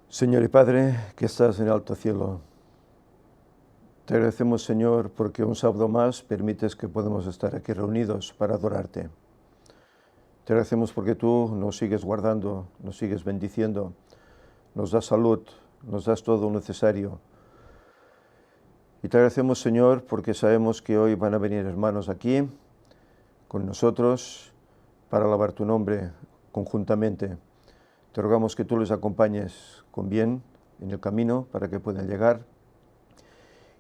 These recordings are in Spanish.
Señor y Padre, que estás en el alto cielo, te agradecemos, Señor, porque un sábado más permites que podamos estar aquí reunidos para adorarte. Te agradecemos porque tú nos sigues guardando, nos sigues bendiciendo, nos das salud, nos das todo lo necesario. Y te agradecemos, Señor, porque sabemos que hoy van a venir hermanos aquí con nosotros para alabar tu nombre conjuntamente. Te rogamos que tú les acompañes con bien en el camino para que puedan llegar.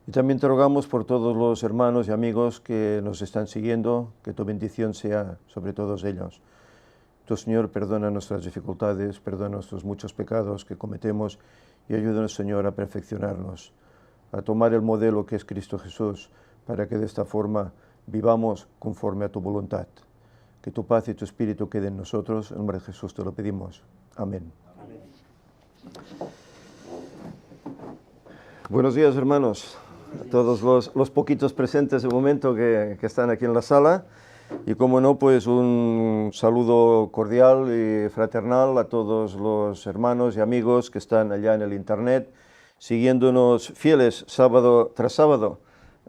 Y también te rogamos por todos los hermanos y amigos que nos están siguiendo, que tu bendición sea sobre todos ellos. Tu Señor, perdona nuestras dificultades, perdona nuestros muchos pecados que cometemos y ayúdanos, Señor, a perfeccionarnos, a tomar el modelo que es Cristo Jesús, para que de esta forma vivamos conforme a tu voluntad. Que tu paz y tu espíritu queden en nosotros. En nombre de Jesús te lo pedimos. Amén. Amén. Buenos días, hermanos, a todos los poquitos presentes de momento que están aquí en la sala. Y como no, pues un saludo cordial y fraternal a todos los hermanos y amigos que están allá en el internet, siguiéndonos fieles sábado tras sábado.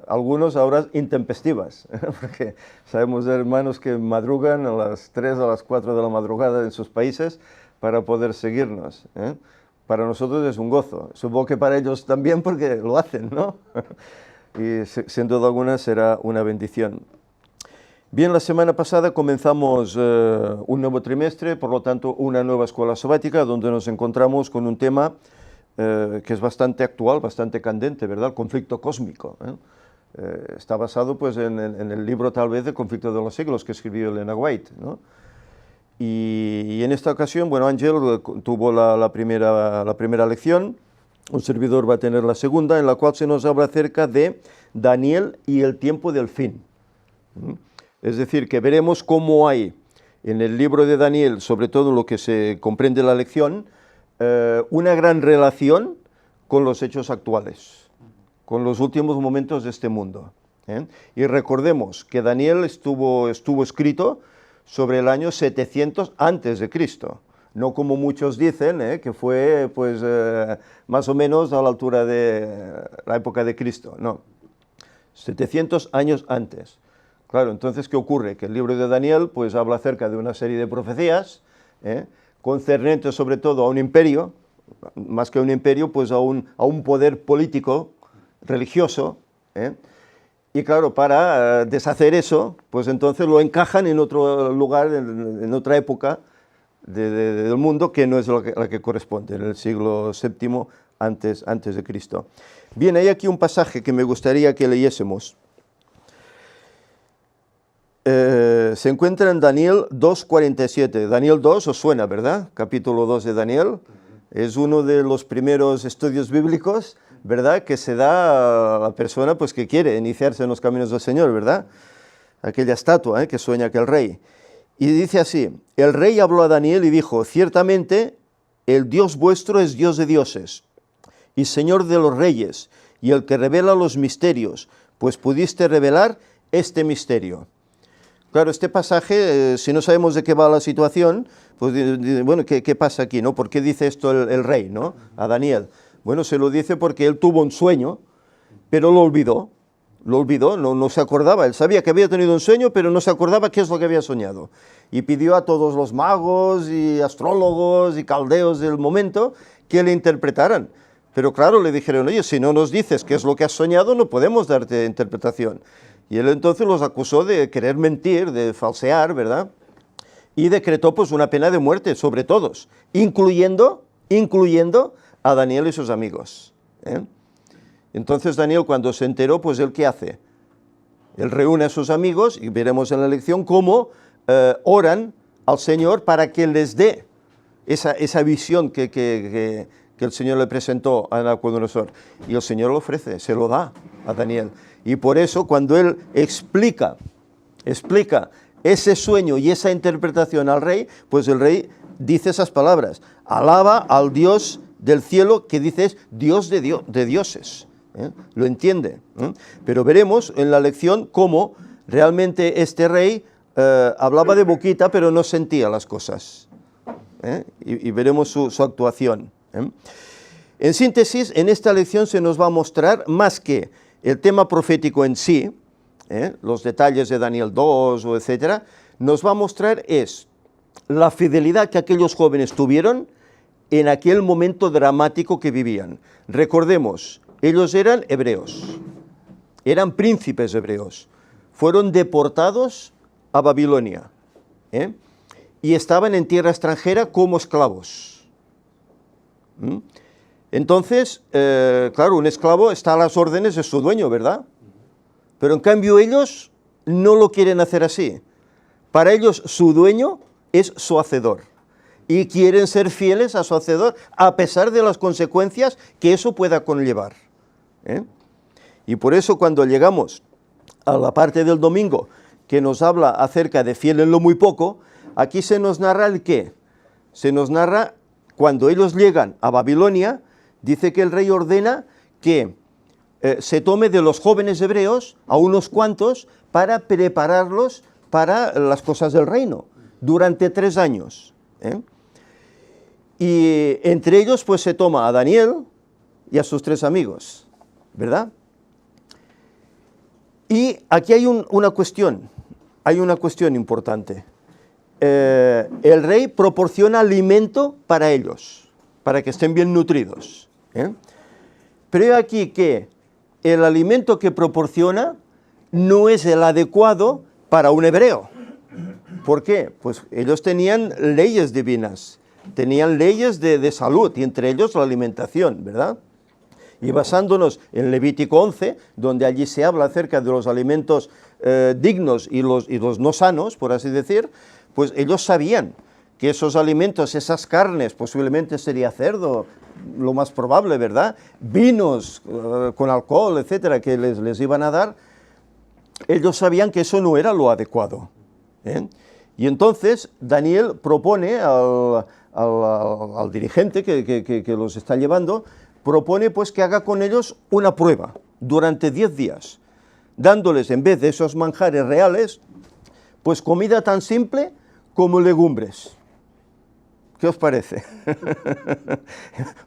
Algunos a horas intempestivas, porque sabemos de hermanos que madrugan a las 3, a las 4 de la madrugada en sus países para poder seguirnos. Para nosotros es un gozo, supongo que para ellos también porque lo hacen, ¿no? Y sin duda alguna será una bendición. Bien, la semana pasada comenzamos un nuevo trimestre, por lo tanto una nueva escuela sabática donde nos encontramos con un tema que es bastante actual, bastante candente, ¿verdad? El conflicto cósmico. Está basado pues en el libro tal vez El conflicto de los siglos que escribió Elena White, ¿no? Y en esta ocasión, bueno, Ángel tuvo la primera lección, un servidor va a tener la segunda, en la cual se nos habla acerca de Daniel y el tiempo del fin. Es decir, que veremos cómo hay en el libro de Daniel, sobre todo lo que se comprende la lección, una gran relación con los hechos actuales, con los últimos momentos de este mundo. Y recordemos que Daniel estuvo escrito sobre el año 700 antes de Cristo, no como muchos dicen, que fue pues más o menos a la altura de la época de Cristo, no, 700 años antes. Claro, entonces, ¿qué ocurre? Que el libro de Daniel pues habla acerca de una serie de profecías, concernientes sobre todo a un imperio, más que a un imperio, pues a un poder político, religioso, y claro, para deshacer eso, pues entonces lo encajan en otro lugar, en otra época del mundo que no es la que corresponde, en el siglo VII antes de Cristo. Bien, hay aquí un pasaje que me gustaría que leyésemos. Se encuentra en Daniel 2:47. Daniel 2 os suena, ¿verdad? Capítulo 2 de Daniel. Es uno de los primeros estudios bíblicos, ¿verdad?, que se da a la persona pues, que quiere iniciarse en los caminos del Señor, ¿verdad? Aquella estatua que sueña aquel rey. Y dice así: el rey habló a Daniel y dijo: ciertamente el Dios vuestro es Dios de dioses y Señor de los reyes, y el que revela los misterios, pues pudiste revelar este misterio. Claro, este pasaje, si no sabemos de qué va la situación, pues bueno, ¿qué pasa aquí, no? ¿Por qué dice esto el rey, no? A Daniel. Bueno, se lo dice porque él tuvo un sueño, pero lo olvidó, no se acordaba. Él sabía que había tenido un sueño, pero no se acordaba qué es lo que había soñado. Y pidió a todos los magos y astrólogos y caldeos del momento que le interpretaran. Pero claro, le dijeron: oye, si no nos dices qué es lo que has soñado, no podemos darte interpretación. Y él entonces los acusó de querer mentir, de falsear, ¿verdad? Y decretó pues una pena de muerte sobre todos, incluyendo a Daniel y sus amigos. Entonces Daniel, cuando se enteró, pues ¿él qué hace? Él reúne a sus amigos, y veremos en la lección cómo oran al Señor para que les dé esa visión que el Señor le presentó a Nabucodonosor. Y el Señor lo ofrece, se lo da a Daniel. Y por eso, cuando él explica ese sueño y esa interpretación al rey, pues el rey dice esas palabras: alaba al Dios del cielo, que dice es Dios de dioses. Lo entiende. Pero veremos en la lección cómo realmente este rey hablaba de boquita, pero no sentía las cosas. Y veremos su actuación. En síntesis, en esta lección se nos va a mostrar más que el tema profético en sí, los detalles de Daniel 2 o etcétera, nos va a mostrar es la fidelidad que aquellos jóvenes tuvieron en aquel momento dramático que vivían. Recordemos, ellos eran hebreos, eran príncipes hebreos, fueron deportados a Babilonia, y estaban en tierra extranjera como esclavos. Entonces, claro, un esclavo está a las órdenes de su dueño, ¿verdad? Pero en cambio ellos no lo quieren hacer así. Para ellos su dueño es su hacedor y quieren ser fieles a su hacedor a pesar de las consecuencias que eso pueda conllevar. Y por eso cuando llegamos a la parte del domingo que nos habla acerca de fiel en lo muy poco, aquí se nos narra el qué. Se nos narra cuando ellos llegan a Babilonia, dice que el rey ordena que se tome de los jóvenes hebreos a unos cuantos para prepararlos para las cosas del reino durante 3 años. Y entre ellos pues se toma a Daniel y a sus 3 amigos, ¿verdad? Y aquí hay una cuestión importante. El rey proporciona alimento para ellos, para que estén bien nutridos. Pero he aquí que el alimento que proporciona no es el adecuado para un hebreo. ¿Por qué? Pues ellos tenían leyes divinas, tenían leyes de salud, y entre ellos la alimentación, ¿verdad? Y basándonos en Levítico 11, donde allí se habla acerca de los alimentos dignos y los no sanos, por así decir, pues ellos sabían que esos alimentos, esas carnes, posiblemente sería cerdo, lo más probable, ¿verdad? Vinos con alcohol, etcétera, que les iban a dar, ellos sabían que eso no era lo adecuado. Y entonces Daniel propone al dirigente que los está llevando, propone pues que haga con ellos una prueba durante 10 días, dándoles en vez de esos manjares reales, pues comida tan simple como legumbres. ¿Qué os parece?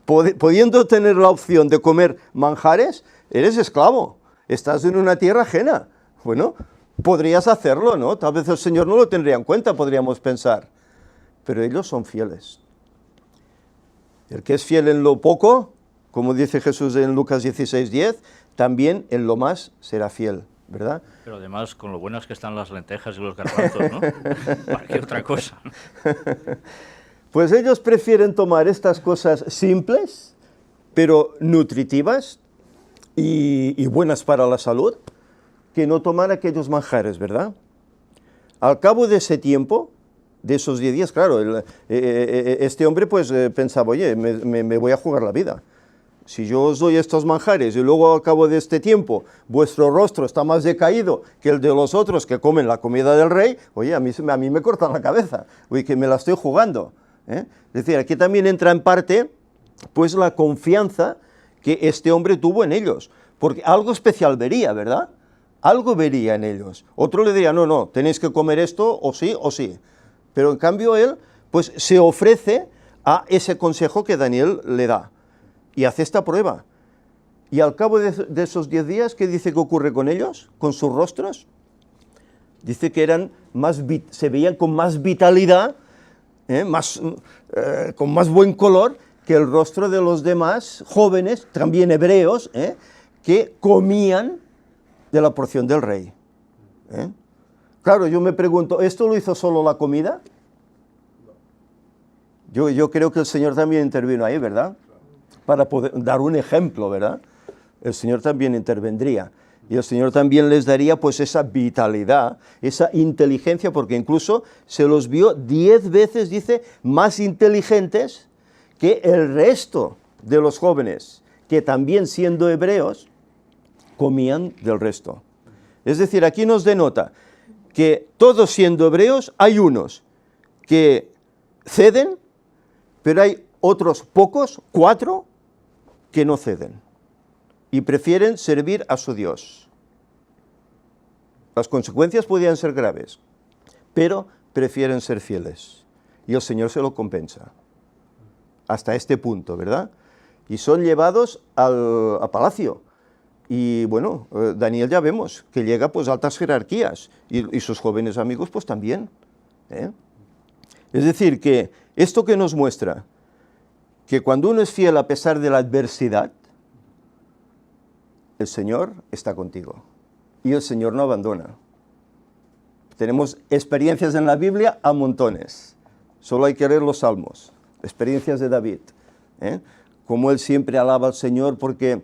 Pudiendo tener la opción de comer manjares, eres esclavo, estás en una tierra ajena. Bueno, podrías hacerlo, ¿no? Tal vez el Señor no lo tendría en cuenta, podríamos pensar. Pero ellos son fieles. El que es fiel en lo poco, como dice Jesús en Lucas 16:10, también en lo más será fiel, ¿verdad? Pero además, con lo buenas que están las lentejas y los garbanzos, ¿no? ¿Para qué otra cosa? Pues ellos prefieren tomar estas cosas simples, pero nutritivas y buenas para la salud, que no tomar aquellos manjares, ¿verdad? Al cabo de ese tiempo, de esos 10 días, claro, este hombre pues pensaba, oye, me voy a jugar la vida. Si yo os doy estos manjares y luego al cabo de este tiempo vuestro rostro está más decaído que el de los otros que comen la comida del rey, oye, a mí me cortan la cabeza, oye, que me la estoy jugando. Es decir, aquí también entra en parte pues la confianza que este hombre tuvo en ellos, porque algo especial vería, ¿verdad? Algo vería en ellos. Otro le diría, no, tenéis que comer esto o sí. Pero en cambio él pues se ofrece a ese consejo que Daniel le da y hace esta prueba. Y al cabo de esos 10 días, ¿qué dice que ocurre con ellos? Con sus rostros. Dice que se veían con más vitalidad, con más buen color que el rostro de los demás jóvenes, también hebreos, que comían de la porción del rey. Claro, yo me pregunto, ¿esto lo hizo solo la comida? Yo creo que el Señor también intervino ahí, ¿verdad? Para poder dar un ejemplo, ¿verdad? El Señor también intervendría. Y el Señor también les daría pues esa vitalidad, esa inteligencia, porque incluso se los vio 10 veces, dice, más inteligentes que el resto de los jóvenes, que también siendo hebreos, comían del resto. Es decir, aquí nos denota que todos siendo hebreos, hay unos que ceden, pero hay otros pocos, 4, que no ceden y prefieren servir a su Dios. Las consecuencias podrían ser graves, pero prefieren ser fieles y el Señor se lo compensa. Hasta este punto, ¿verdad? y son llevados a palacio. Y bueno, Daniel ya vemos que llega pues a altas jerarquías y sus jóvenes amigos pues también. Es decir, que esto que nos muestra que cuando uno es fiel a pesar de la adversidad, el Señor está contigo y el Señor no abandona. Tenemos experiencias en la Biblia a montones, solo hay que leer los Salmos, experiencias de David, como él siempre alaba al Señor porque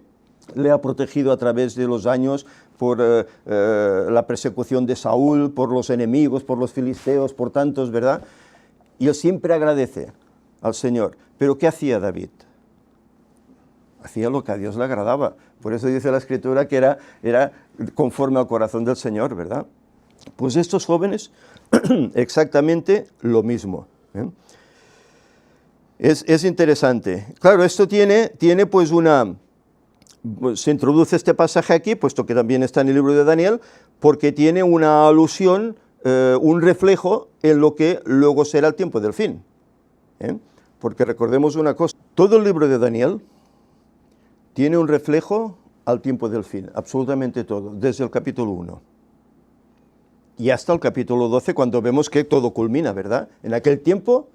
le ha protegido a través de los años por la persecución de Saúl, por los enemigos, por los filisteos, por tantos, ¿verdad? Y él siempre agradece al Señor. Pero ¿qué hacía David? Hacía lo que a Dios le agradaba. Por eso dice la Escritura que era conforme al corazón del Señor, ¿verdad? Pues estos jóvenes, exactamente lo mismo. Es interesante. Claro, esto tiene pues se introduce este pasaje aquí, puesto que también está en el libro de Daniel, porque tiene una alusión, un reflejo en lo que luego será el tiempo del fin. Porque recordemos una cosa, todo el libro de Daniel tiene un reflejo al tiempo del fin, absolutamente todo, desde el capítulo 1. Y hasta el capítulo 12, cuando vemos que todo culmina, ¿verdad? En aquel tiempo,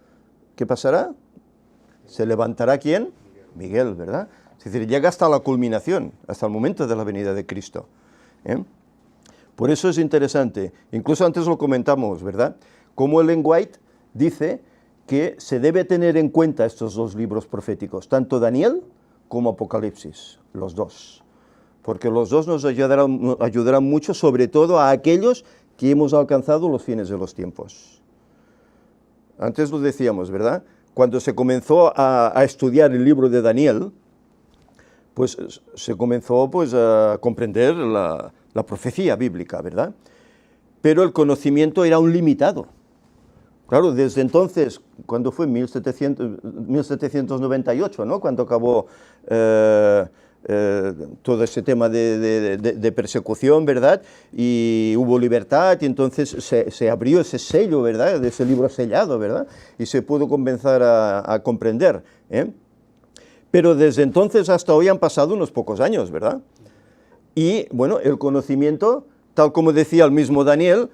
¿qué pasará? ¿Se levantará quién? Miguel, ¿verdad? Es decir, llega hasta la culminación, hasta el momento de la venida de Cristo. Por eso es interesante, incluso antes lo comentamos, ¿verdad? Como Ellen White dice que se debe tener en cuenta estos dos libros proféticos, tanto Daniel como Apocalipsis, los dos. Porque los dos nos ayudarán mucho, sobre todo a aquellos que hemos alcanzado los fines de los tiempos. Antes lo decíamos, ¿verdad? Cuando se comenzó a estudiar el libro de Daniel, pues se comenzó pues, a comprender la profecía bíblica, ¿verdad? Pero el conocimiento era un limitado. Claro, desde entonces, ¿cuándo fue? 1798, ¿no? Cuando acabó todo ese tema de persecución, ¿verdad? Y hubo libertad, y entonces se abrió ese sello, ¿verdad? De ese libro sellado, ¿verdad? Y se pudo comenzar a comprender, Pero desde entonces hasta hoy han pasado unos pocos años, ¿verdad? Y, bueno, el conocimiento, tal como decía el mismo Daniel,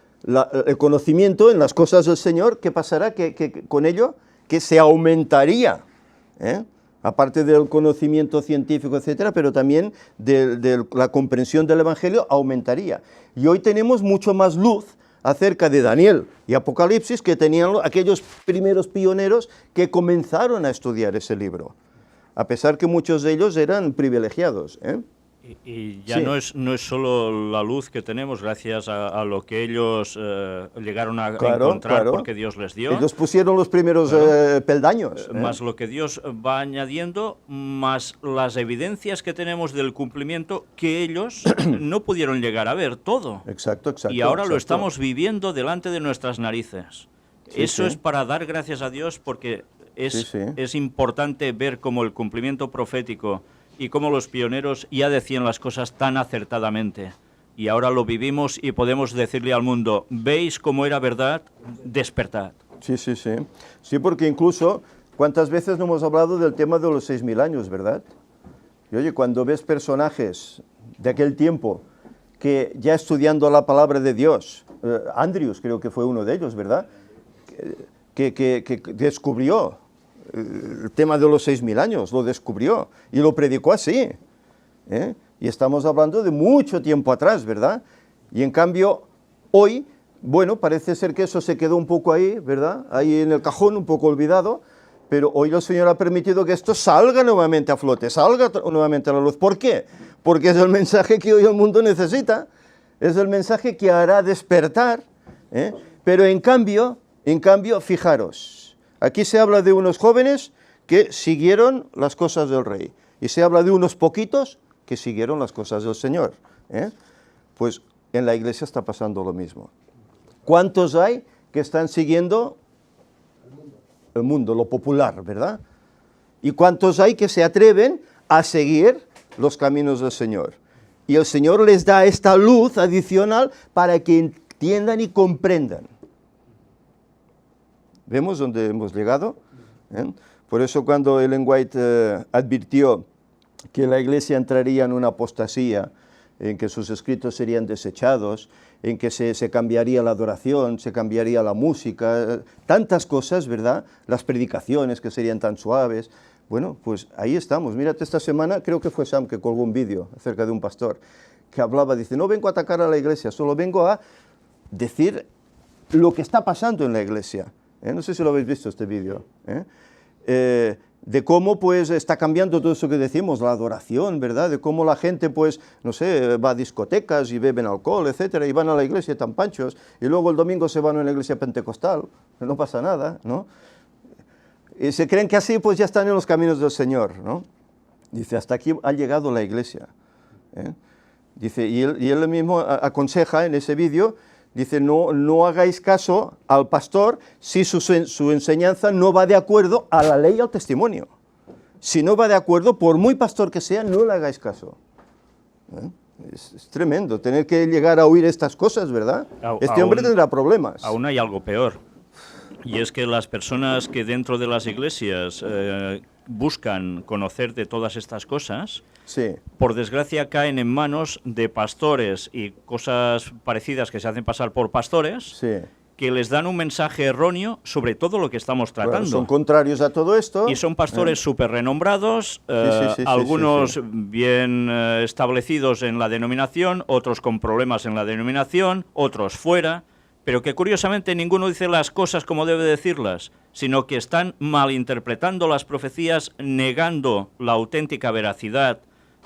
el conocimiento en las cosas del Señor, ¿qué pasará que con ello? Que se aumentaría, aparte del conocimiento científico, etcétera, pero también de la comprensión del Evangelio aumentaría. Y hoy tenemos mucho más luz acerca de Daniel y Apocalipsis que tenían aquellos primeros pioneros que comenzaron a estudiar ese libro, a pesar que muchos de ellos eran privilegiados. Y ya Sí. no es solo la luz que tenemos gracias a lo que ellos llegaron a encontrar Claro. porque Dios les dio. Ellos pusieron los primeros peldaños. Más lo que Dios va añadiendo, más las evidencias que tenemos del cumplimiento que ellos no pudieron llegar a ver todo. Exacto. Y ahora lo estamos viviendo delante de nuestras narices. Sí, Eso sí. es para dar gracias a Dios porque es Sí. importante ver cómo el cumplimiento profético y cómo los pioneros ya decían las cosas tan acertadamente. Y ahora lo vivimos y podemos decirle al mundo, ¿veis cómo era verdad? Despertad. Sí. Sí, porque incluso, ¿cuántas veces no hemos hablado del tema de los 6.000 años, verdad? Y oye, cuando ves personajes de aquel tiempo que ya estudiando la palabra de Dios, Andrews creo que fue uno de ellos, ¿verdad? Que descubrió el tema de los 6.000 años, lo descubrió y lo predicó así. Y estamos hablando de mucho tiempo atrás, ¿verdad? Y en cambio, hoy, bueno, parece ser que eso se quedó un poco ahí, ¿verdad? Ahí en el cajón, un poco olvidado, pero hoy el Señor ha permitido que esto salga nuevamente a flote, salga nuevamente a la luz. ¿Por qué? Porque es el mensaje que hoy el mundo necesita, es el mensaje que hará despertar, pero en cambio, fijaros, aquí se habla de unos jóvenes que siguieron las cosas del rey, y se habla de unos poquitos que siguieron las cosas del Señor. Pues en la iglesia está pasando lo mismo. ¿Cuántos hay que están siguiendo el mundo, lo popular, verdad? ¿Y cuántos hay que se atreven a seguir los caminos del Señor? Y el Señor les da esta luz adicional para que entiendan y comprendan. ¿Vemos dónde hemos llegado? Por eso cuando Ellen White advirtió que la Iglesia entraría en una apostasía, en que sus escritos serían desechados, en que se cambiaría la adoración, se cambiaría la música, tantas cosas, ¿verdad? Las predicaciones que serían tan suaves. Bueno, pues ahí estamos. Mírate, esta semana creo que fue Sam que colgó un vídeo acerca de un pastor que hablaba, dice, no vengo a atacar a la Iglesia, solo vengo a decir lo que está pasando en la Iglesia. No sé si lo habéis visto este vídeo. De cómo pues está cambiando todo eso que decimos, la adoración, ¿verdad? De cómo la gente pues, no sé, va a discotecas y beben alcohol, etcétera, y van a la iglesia tan panchos, y luego el domingo se van a una iglesia pentecostal, no pasa nada, ¿no? Y se creen que así pues ya están en los caminos del Señor, ¿no? Dice, hasta aquí ha llegado la iglesia. Dice, y él mismo aconseja en ese vídeo, dice, no hagáis caso al pastor si su enseñanza no va de acuerdo a la ley y al testimonio. Si no va de acuerdo, por muy pastor que sea, no le hagáis caso. Es tremendo tener que llegar a oír estas cosas, ¿verdad? Este hombre tendrá problemas. Aún hay algo peor, y es que las personas que dentro de las iglesias buscan conocer de todas estas cosas, sí, por desgracia caen en manos de pastores y cosas parecidas que se hacen pasar por pastores, sí, que les dan un mensaje erróneo sobre todo lo que estamos tratando. Bueno, son contrarios a todo esto. Y son pastores súper renombrados, algunos bien establecidos en la denominación, otros con problemas en la denominación, otros fuera, pero que curiosamente ninguno dice las cosas como debe decirlas, sino que están malinterpretando las profecías, negando la auténtica veracidad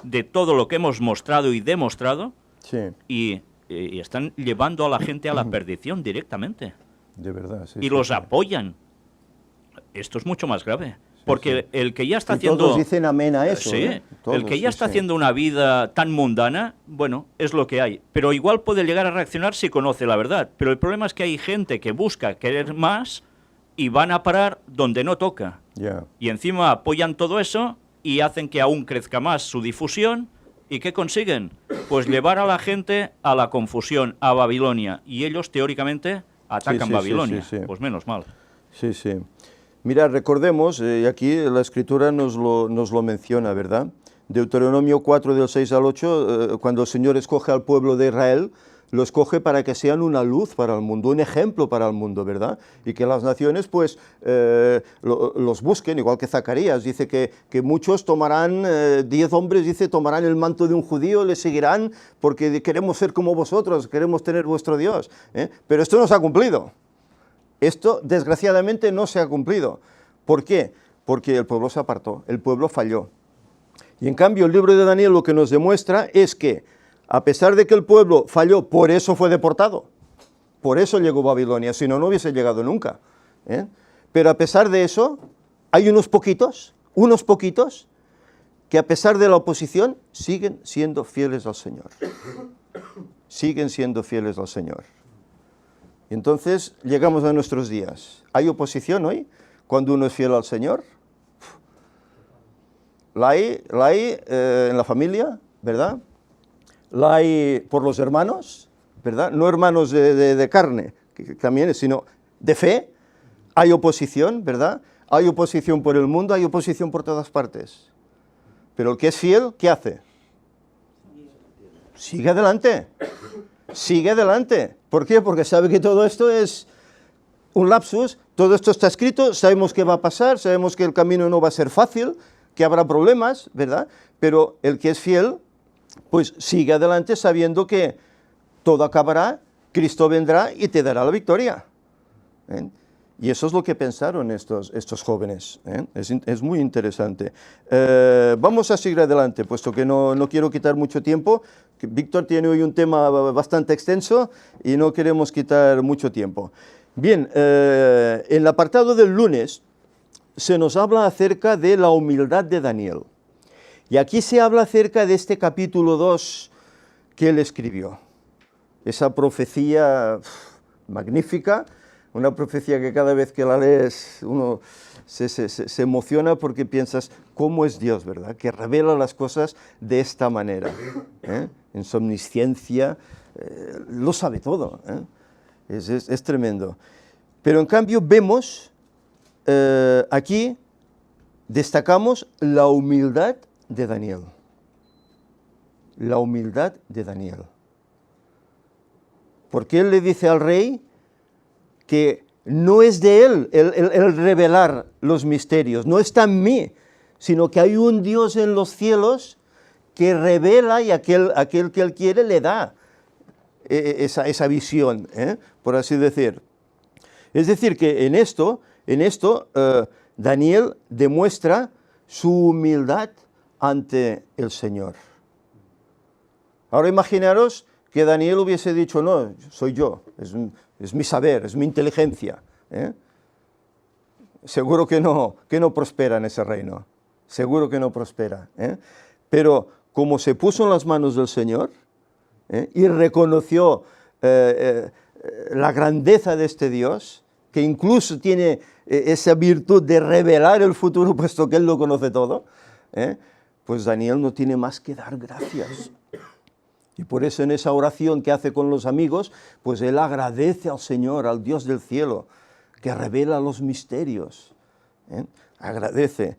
de todo lo que hemos mostrado y demostrado, sí, y están llevando a la gente a la perdición directamente. De verdad, sí. Y los apoyan. Esto es mucho más grave. Porque el que ya está y haciendo... todos dicen amén a eso. Sí, todos, el que ya está haciendo una vida tan mundana, bueno, es lo que hay. Pero igual puede llegar a reaccionar si conoce la verdad. Pero el problema es que hay gente que busca querer más y van a parar donde no toca. Yeah. Y encima apoyan todo eso y hacen que aún crezca más su difusión. ¿Y qué consiguen? Pues llevar a la gente a la confusión, a Babilonia. Y ellos, teóricamente, atacan Babilonia. Pues menos mal. Sí, sí. Mira, recordemos, y aquí la Escritura nos lo menciona, ¿verdad? Deuteronomio 4, del 6 al 8, cuando el Señor escoge al pueblo de Israel, lo escoge para que sean una luz para el mundo, un ejemplo para el mundo, ¿verdad? Y que las naciones, pues, los busquen, igual que Zacarías, dice que muchos tomarán, 10 hombres, dice, tomarán el manto de un judío, le seguirán, porque queremos ser como vosotros, queremos tener vuestro Dios. Pero esto no se ha cumplido. Esto, desgraciadamente, no se ha cumplido. ¿Por qué? Porque el pueblo se apartó, el pueblo falló. Y en cambio, el libro de Daniel lo que nos demuestra es que, a pesar de que el pueblo falló, por eso fue deportado. Por eso llegó Babilonia, si no, no hubiese llegado nunca. Pero a pesar de eso, hay unos poquitos, que a pesar de la oposición, siguen siendo fieles al Señor. Siguen siendo fieles al Señor. Y entonces llegamos a nuestros días. ¿Hay oposición hoy cuando uno es fiel al Señor? La hay en la familia, ¿verdad? La hay por los hermanos, ¿verdad? No hermanos de carne, que también es, sino de fe. Hay oposición, ¿verdad? Hay oposición por el mundo, hay oposición por todas partes. Pero el que es fiel, ¿qué hace? Sigue adelante. Sigue adelante. ¿Por qué? Porque sabe que todo esto es un lapsus, todo esto está escrito, sabemos qué va a pasar, sabemos que el camino no va a ser fácil, que habrá problemas, ¿verdad? Pero el que es fiel, pues sigue adelante sabiendo que todo acabará, Cristo vendrá y te dará la victoria. Y eso es lo que pensaron estos jóvenes. Es muy interesante. Vamos a seguir adelante, puesto que no quiero quitar mucho tiempo. Víctor tiene hoy un tema bastante extenso y no queremos quitar mucho tiempo. Bien, en el apartado del lunes se nos habla acerca de la humildad de Daniel. Y aquí se habla acerca de este capítulo 2 que él escribió. Esa profecía magnífica, una profecía que cada vez que la lees uno se emociona porque piensas, ¿cómo es Dios, verdad? Que revela las cosas de esta manera. En su omnisciencia, lo sabe todo. Es tremendo. Pero en cambio vemos aquí destacamos la humildad de Daniel. La humildad de Daniel. Porque él le dice al rey que no es de él el revelar los misterios, no está en mí, sino que hay un Dios en los cielos que revela y aquel que él quiere le da esa visión, por así decir. Es decir, que en esto Daniel demuestra su humildad ante el Señor. Ahora imaginaros que Daniel hubiese dicho, no, soy yo, es mi saber, es mi inteligencia. Seguro que no prospera en ese reino, seguro que no prospera. Pero como se puso en las manos del Señor y reconoció la grandeza de este Dios, que incluso tiene esa virtud de revelar el futuro, puesto que Él lo conoce todo, pues Daniel no tiene más que dar gracias. Y por eso en esa oración que hace con los amigos, pues él agradece al Señor, al Dios del cielo, que revela los misterios. Agradece.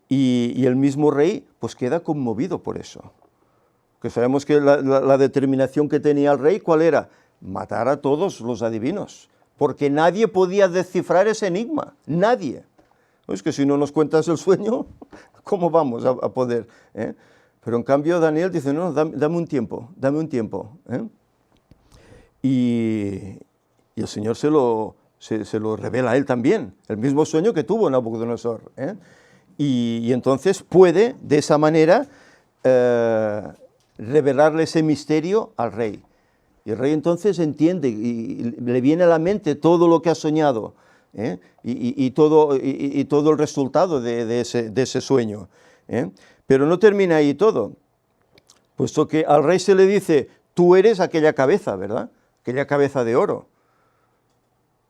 Y el mismo rey pues queda conmovido por eso. Que sabemos que la determinación que tenía el rey, ¿cuál era? Matar a todos los adivinos. Porque nadie podía descifrar ese enigma. Nadie. Es que si no nos cuentas el sueño, ¿cómo vamos a poder? Pero en cambio Daniel dice, no, dame un tiempo. Y el Señor se lo revela a él también, el mismo sueño que tuvo Nabucodonosor. Y entonces puede, de esa manera, revelarle ese misterio al rey. Y el rey entonces entiende y le viene a la mente todo lo que ha soñado, y todo el resultado de ese sueño. Pero no termina ahí todo, puesto que al rey se le dice, tú eres aquella cabeza, ¿verdad? Aquella cabeza de oro.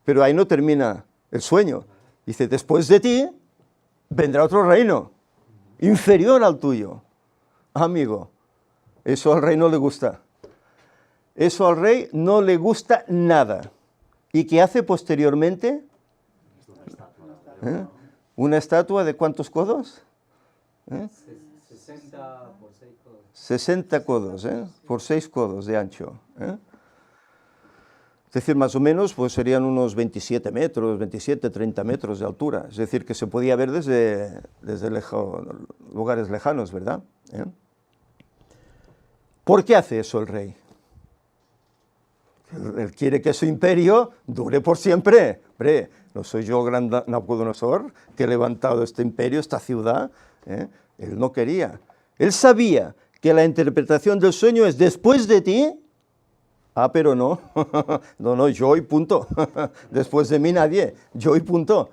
Pero ahí no termina el sueño. Dice, después de ti vendrá otro reino, inferior al tuyo. Amigo, eso al rey no le gusta. Eso al rey no le gusta nada. ¿Y qué hace posteriormente? ¿Una estatua de cuántos codos? 60 por 6 codos. 60 codos, por 6 codos de ancho. Es decir, más o menos pues serían unos 27 metros, 27, 30 metros de altura. Es decir, que se podía ver desde lugares lejanos, ¿verdad? ¿Por qué hace eso el rey? Él quiere que su imperio dure por siempre. Hombre, no soy yo gran Nabucodonosor que he levantado este imperio, esta ciudad. Él no quería. Él sabía que la interpretación del sueño es después de ti. Pero no. No, yo y punto. Después de mí nadie. Yo y punto.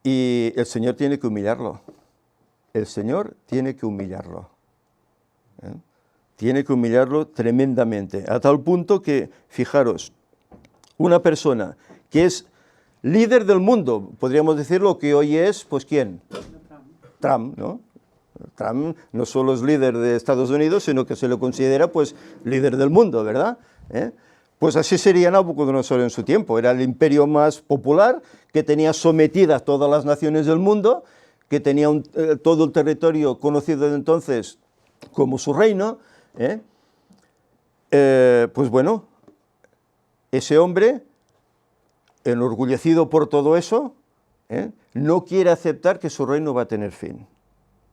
Y el Señor tiene que humillarlo. El Señor tiene que humillarlo. Tiene que humillarlo tremendamente. A tal punto que, fijaros, una persona que es líder del mundo, podríamos decirlo que hoy es, pues ¿quién? Trump, ¿no? Trump no solo es líder de Estados Unidos, sino que se le considera pues líder del mundo, ¿verdad? Pues así sería Nabucodonosor en su tiempo. Era el imperio más popular, que tenía sometidas todas las naciones del mundo, que tenía todo el territorio conocido de entonces como su reino. Pues bueno, ese hombre, enorgullecido por todo eso, no quiere aceptar que su reino va a tener fin.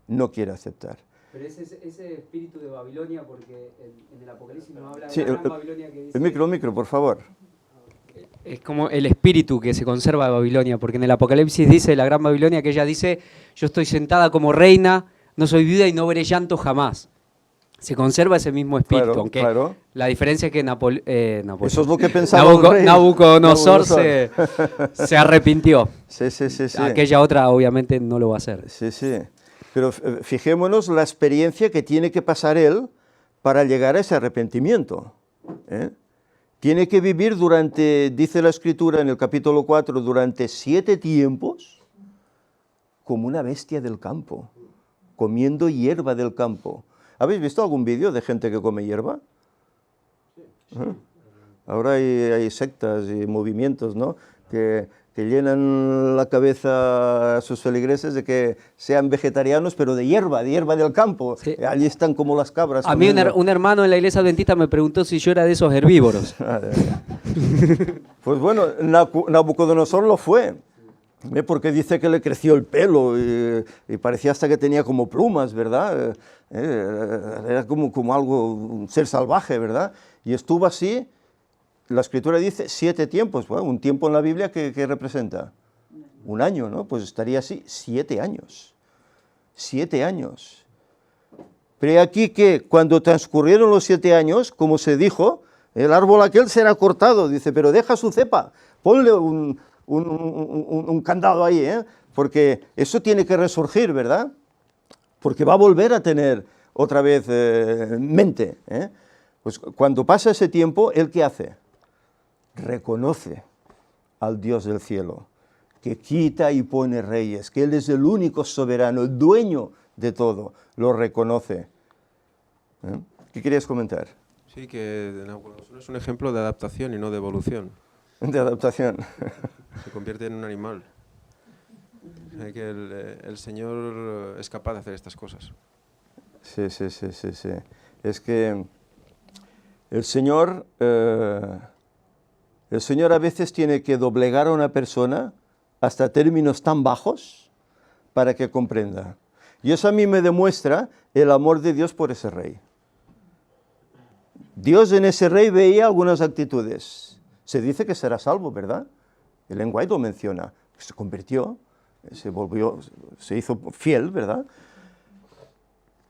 No quiere aceptar. Pero ese espíritu de Babilonia, porque en el Apocalipsis nos habla de Sí, la gran Babilonia que dice... El micro, por favor. Es como el espíritu que se conserva de Babilonia, porque en el Apocalipsis dice la gran Babilonia, que ella dice, yo estoy sentada como reina, no soy viuda y no veré llanto jamás. Se conserva ese mismo espíritu, Claro, aunque claro. la diferencia es que Eso es lo que pensaba el rey. Nabucodonosor se arrepintió. Sí. Aquella otra obviamente no lo va a hacer. Sí. Pero fijémonos la experiencia que tiene que pasar él para llegar a ese arrepentimiento. Tiene que vivir durante, dice la Escritura en el capítulo 4, durante 7 tiempos, como una bestia del campo, comiendo hierba del campo. ¿Habéis visto algún vídeo de gente que come hierba? Ahora hay sectas y movimientos, ¿no?, que que llenan la cabeza a sus feligreses de que sean vegetarianos, pero de hierba del campo. Sí. Allí están como las cabras. A mí comiendo. un hermano en la iglesia adventista me preguntó si yo era de esos herbívoros. Pues bueno, Nabucodonosor lo fue, porque dice que le creció el pelo y parecía hasta que tenía como plumas, ¿verdad? Era como algo, un ser salvaje, ¿verdad? Y estuvo así, la Escritura dice 7 tiempos. Bueno, un tiempo en la Biblia que representa un año, ¿no? Pues estaría así 7 años. 7 años. Pero he aquí que cuando transcurrieron los 7 años, como se dijo, el árbol aquel será cortado, dice, pero deja su cepa, ponle un candado ahí, porque eso tiene que resurgir, ¿verdad? Porque va a volver a tener otra vez mente. Pues cuando pasa ese tiempo, ¿él qué hace? Reconoce al Dios del cielo, que quita y pone reyes, que Él es el único soberano, el dueño de todo, lo reconoce. ¿Qué querías comentar? Sí, que Nabucodonosor es un ejemplo de adaptación y no de evolución. De adaptación. Se convierte en un animal. O sea, que el Señor es capaz de hacer estas cosas. Sí. Es que el Señor a veces tiene que doblegar a una persona hasta términos tan bajos para que comprenda. Y eso a mí me demuestra el amor de Dios por ese rey. Dios en ese rey veía algunas actitudes. Se dice que será salvo, ¿verdad? El Ellen White lo menciona. Se convirtió, se hizo fiel, ¿verdad?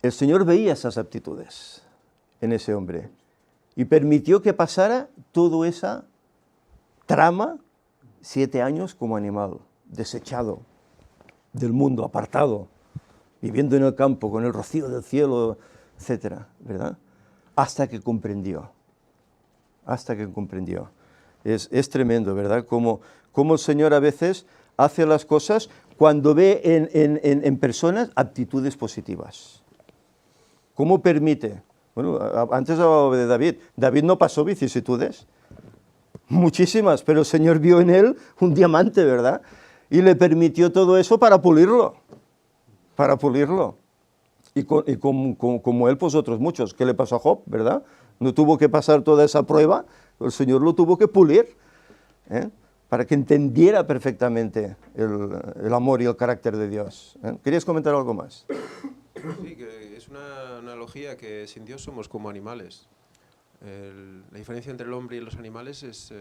El Señor veía esas actitudes en ese hombre y permitió que pasara toda esa trama, 7 años como animal, desechado del mundo, apartado, viviendo en el campo con el rocío del cielo, etcétera, ¿verdad? Hasta que comprendió. Es tremendo, ¿verdad? Como el Señor a veces hace las cosas cuando ve en personas actitudes positivas. ¿Cómo permite? Bueno, antes hablaba de David. David no pasó vicisitudes, muchísimas, pero el Señor vio en él un diamante, ¿verdad? Y le permitió todo eso para pulirlo. Y como él, pues otros muchos. ¿Qué le pasó a Job, verdad? No tuvo que pasar toda esa prueba, el Señor lo tuvo que pulir, para que entendiera perfectamente el amor y el carácter de Dios. ¿Querías comentar algo más? Sí, que es una analogía que sin Dios somos como animales. La diferencia entre el hombre y los animales es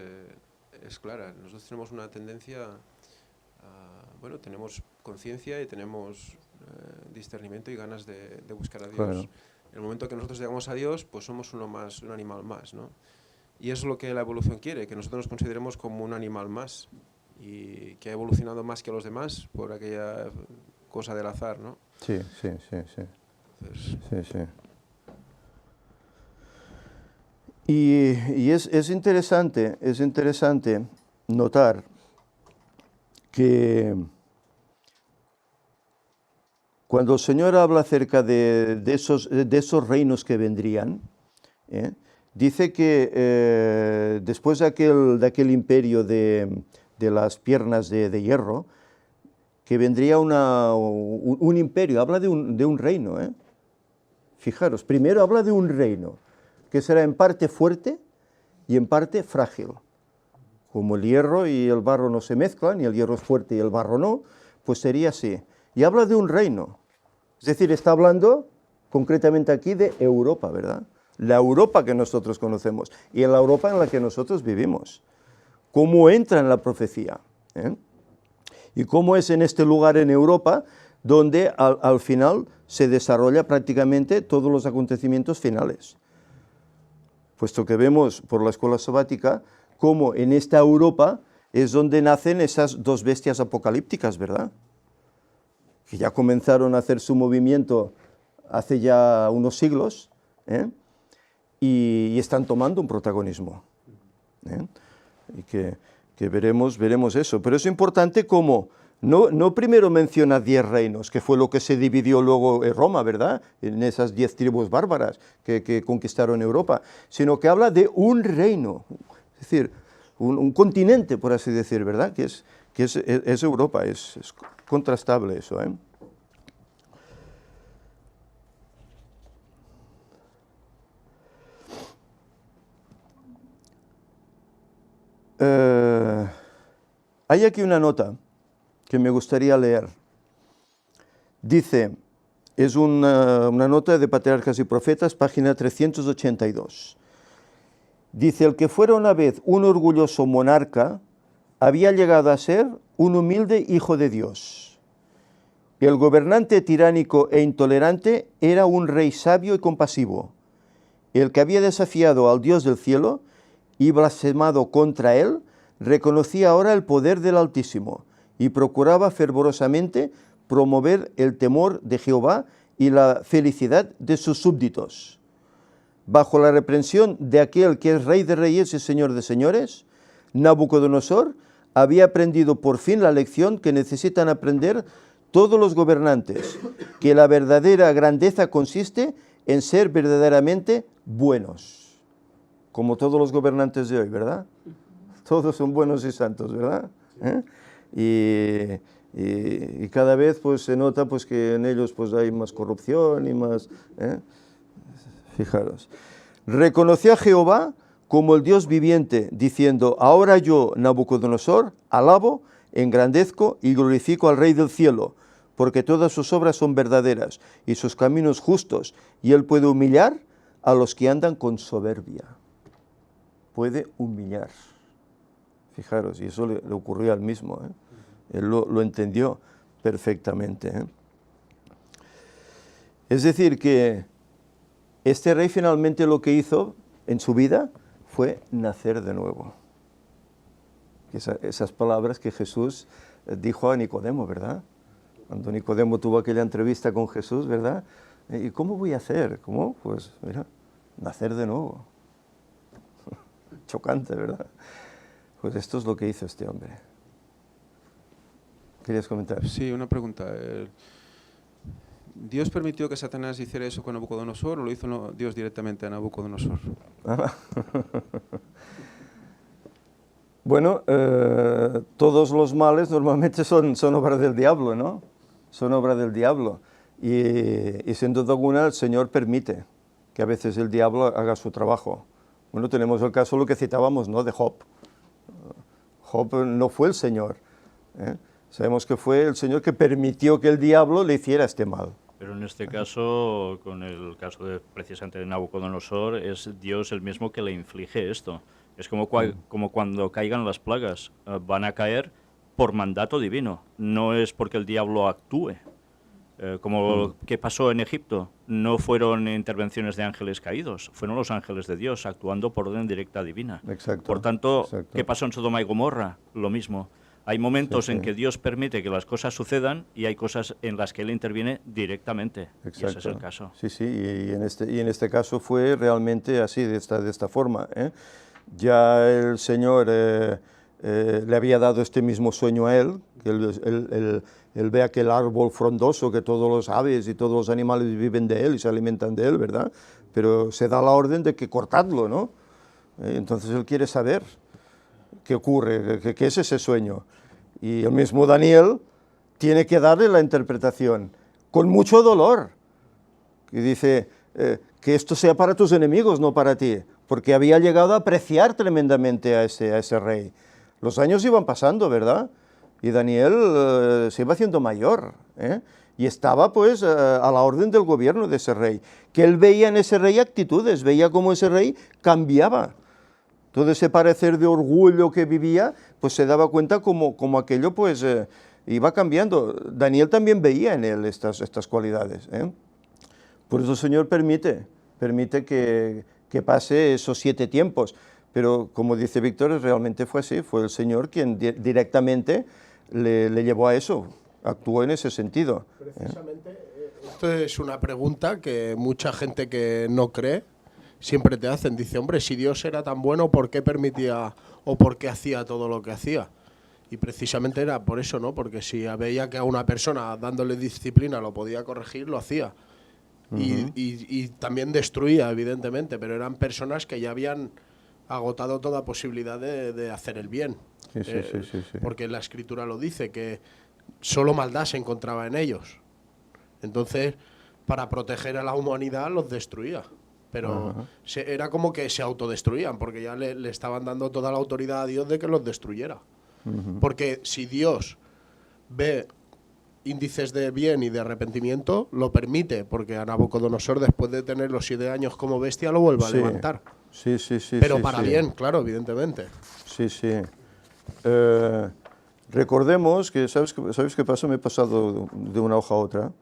clara. Nosotros tenemos una tendencia bueno, tenemos conciencia y tenemos discernimiento y ganas de buscar a Dios. Claro. En el momento que nosotros llegamos a Dios, pues somos un animal más, ¿no? Y es lo que la evolución quiere, que nosotros nos consideremos como un animal más y que ha evolucionado más que los demás por aquella cosa del azar, ¿no? Sí. Entonces, Sí. Y es interesante notar que cuando el Señor habla acerca de esos reinos que vendrían, dice que después de aquel imperio de las piernas de hierro, que vendría un imperio, habla de un reino. Fijaros, primero habla de un reino, que será en parte fuerte y en parte frágil. Como el hierro y el barro no se mezclan, y el hierro es fuerte y el barro no, pues sería así. Y habla de un reino. Es decir, está hablando concretamente aquí de Europa, ¿verdad? La Europa que nosotros conocemos y la Europa en la que nosotros vivimos. ¿Cómo entra en la profecía? Y cómo es en este lugar en Europa donde al final se desarrolla prácticamente todos los acontecimientos finales. Puesto que vemos por la escuela sabática cómo en esta Europa es donde nacen esas dos bestias apocalípticas, ¿verdad? Que ya comenzaron a hacer su movimiento hace ya unos siglos, y están tomando un protagonismo. Y que veremos eso. Pero es importante como no primero menciona 10 reinos, que fue lo que se dividió luego en Roma, ¿verdad? En esas 10 tribus bárbaras que conquistaron Europa, sino que habla de un reino, es decir, un continente, por así decir, ¿verdad? Que que es Europa, es contrastable eso, ¿eh? Hay aquí una nota que me gustaría leer. Dice, es una nota de Patriarcas y Profetas, página 382. Dice, el que fuera una vez un orgulloso monarca, había llegado a ser un humilde hijo de Dios. El gobernante tiránico e intolerante era un rey sabio y compasivo. El que había desafiado al Dios del cielo y blasfemado contra él, reconocía ahora el poder del Altísimo y procuraba fervorosamente promover el temor de Jehová y la felicidad de sus súbditos. Bajo la reprensión de aquel que es Rey de Reyes y Señor de Señores, Nabucodonosor había aprendido por fin la lección que necesitan aprender todos los gobernantes, que la verdadera grandeza consiste en ser verdaderamente buenos, como todos los gobernantes de hoy, ¿verdad? Todos son buenos y santos, ¿verdad? Y cada vez pues se nota pues que en ellos pues hay más corrupción y más, Fijaros. Reconoció a Jehová como el Dios viviente, diciendo, ahora yo, Nabucodonosor, alabo, engrandezco y glorifico al Rey del cielo, porque todas sus obras son verdaderas y sus caminos justos, y él puede humillar a los que andan con soberbia. Puede humillar. Fijaros, y eso le ocurrió al mismo, Él lo entendió perfectamente, Es decir, que este rey finalmente lo que hizo en su vida fue nacer de nuevo. Esas palabras que Jesús dijo a Nicodemo, ¿verdad? Cuando Nicodemo tuvo aquella entrevista con Jesús, ¿verdad? ¿Y cómo voy a hacer? ¿Cómo? Pues mira, nacer de nuevo. Chocante, ¿verdad? Pues esto es lo que hizo este hombre. ¿Querías comentar? Sí, una pregunta. ¿Dios permitió que Satanás hiciera eso con Nabucodonosor o lo hizo Dios directamente a Nabucodonosor? Bueno, todos los males normalmente son obra del diablo, ¿no? Son obra del diablo. Y sin duda alguna el Señor permite que a veces el diablo haga su trabajo. Bueno, tenemos el caso, lo que citábamos, ¿no?, de Job. Job no fue el Señor. Sabemos que fue el Señor que permitió que el diablo le hiciera este mal. Pero en este caso, con el caso precisamente de Nabucodonosor, es Dios el mismo que le inflige esto. Es como cuando caigan las plagas, van a caer por mandato divino, no es porque el diablo actúe. Como que pasó en Egipto, no fueron intervenciones de ángeles caídos, fueron los ángeles de Dios actuando por orden directa divina. Exacto, por tanto, exacto. ¿qué pasó en Sodoma y Gomorra? Lo mismo. Hay momentos en que Dios permite que las cosas sucedan y hay cosas en las que Él interviene directamente. Exacto. Y ese es el caso. Sí, sí, y en este caso fue realmente así, de esta forma. Ya el Señor le había dado este mismo sueño a él, que él ve aquel árbol frondoso, que todos los aves y todos los animales viven de él y se alimentan de él, ¿verdad? Pero se da la orden de que cortadlo, ¿no? Entonces él quiere saber qué ocurre, qué es ese sueño. Y el mismo Daniel tiene que darle la interpretación, con mucho dolor. Y dice, que esto sea para tus enemigos, no para ti, porque había llegado a apreciar tremendamente a ese rey. Los años iban pasando, ¿verdad? Y Daniel se iba haciendo mayor, y estaba pues a la orden del gobierno de ese rey, que él veía en ese rey actitudes, veía cómo ese rey cambiaba. Todo ese parecer de orgullo que vivía, pues se daba cuenta como aquello pues iba cambiando. Daniel también veía en él estas cualidades. Por eso el Señor permite que pase esos 7 tiempos. Pero como dice Víctor, realmente fue así, fue el Señor quien directamente le llevó a eso, actuó en ese sentido. Precisamente, esto es una pregunta que mucha gente que no cree siempre te hacen. Dice, hombre, si Dios era tan bueno, ¿por qué permitía o por qué hacía todo lo que hacía? Y precisamente era por eso, ¿no? Porque si veía que a una persona dándole disciplina lo podía corregir, lo hacía. Y también destruía, evidentemente, pero eran personas que ya habían agotado toda posibilidad de hacer el bien. Sí, sí, sí, sí, sí. Porque la Escritura lo dice, que solo maldad se encontraba en ellos. Entonces, para proteger a la humanidad los destruía. Pero era como que se autodestruían, porque ya le estaban dando toda la autoridad a Dios de que los destruyera. Porque si Dios ve índices de bien y de arrepentimiento, lo permite, porque a Nabucodonosor, después de tener los 7 años como bestia, lo vuelve a levantar. Sí, sí, sí. Pero sí, para sí. bien, claro, evidentemente. Sí, sí. Recordemos que, ¿sabes qué pasa? Me he pasado de una hoja a otra.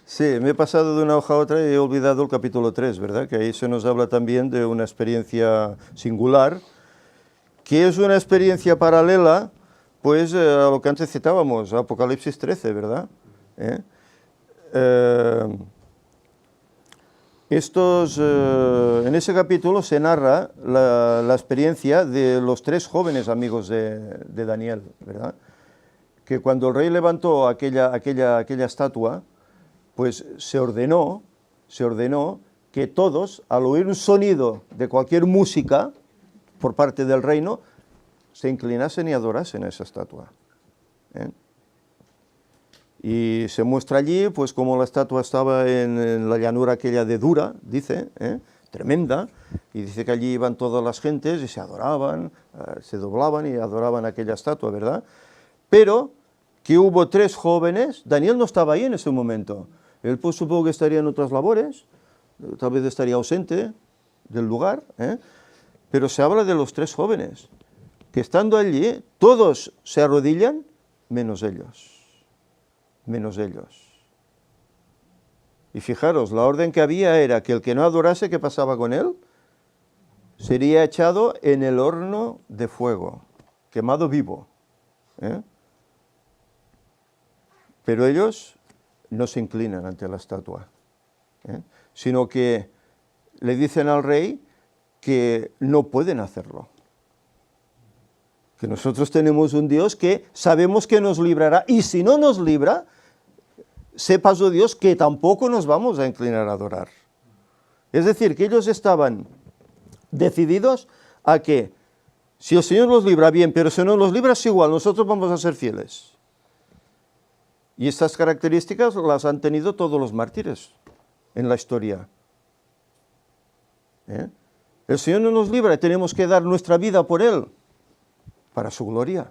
Sí, me he pasado de una hoja a otra y he olvidado el capítulo 3, ¿verdad? Que ahí se nos habla también de una experiencia singular, que es una experiencia paralela, pues, a lo que antes citábamos, Apocalipsis 13, ¿verdad? En ese capítulo se narra la experiencia de los 3 jóvenes amigos de Daniel, ¿verdad? Que cuando el rey levantó aquella estatua, pues se ordenó que todos, al oír un sonido de cualquier música por parte del reino, se inclinasen y adorasen a esa estatua. Y se muestra allí, pues, como la estatua estaba en la llanura aquella de Dura, dice, tremenda, y dice que allí iban todas las gentes y se adoraban, se doblaban y adoraban aquella estatua, ¿verdad? Pero que hubo 3 jóvenes, Daniel no estaba ahí en ese momento, él pues supongo que estaría en otras labores, tal vez estaría ausente del lugar, pero se habla de los 3 jóvenes, que estando allí, todos se arrodillan, menos ellos. Y fijaros, la orden que había era que el que no adorase, ¿qué pasaba con él? Sería echado en el horno de fuego, quemado vivo. Pero ellos no se inclinan ante la estatua, sino que le dicen al rey que no pueden hacerlo. Que nosotros tenemos un Dios que sabemos que nos librará, y si no nos libra, sepas, oh Dios, que tampoco nos vamos a inclinar a adorar. Es decir, que ellos estaban decididos a que, si el Señor los libra, bien, pero si no los libra, es igual, nosotros vamos a ser fieles. Y estas características las han tenido todos los mártires en la historia. El Señor no nos libra y tenemos que dar nuestra vida por Él, para su gloria.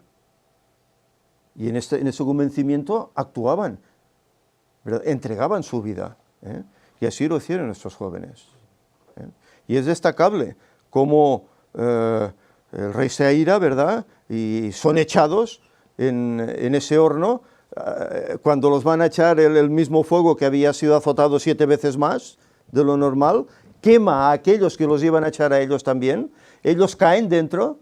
Y en ese convencimiento actuaban, ¿verdad? Entregaban su vida. Y así lo hicieron estos jóvenes. Y es destacable cómo el rey se aira, ¿verdad? Y son echados en ese horno, cuando los van a echar el mismo fuego que había sido azotado 7 veces más de lo normal, quema a aquellos que los iban a echar a ellos también, ellos caen dentro,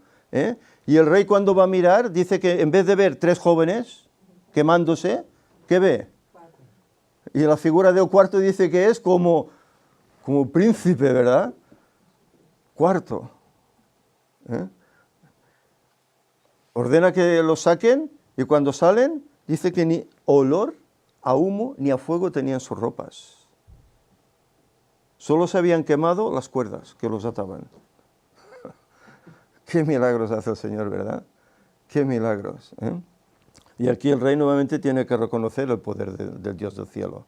y el rey, cuando va a mirar, dice que en vez de ver 3 jóvenes quemándose, ¿qué ve? Y la figura del cuarto dice que es como príncipe, ¿verdad? Cuarto. Ordena que los saquen, y cuando salen, dice que ni olor a humo ni a fuego tenían sus ropas. Solo se habían quemado las cuerdas que los ataban. Qué milagros hace el Señor, ¿verdad? Qué milagros. Y aquí el rey nuevamente tiene que reconocer el poder del Dios del cielo.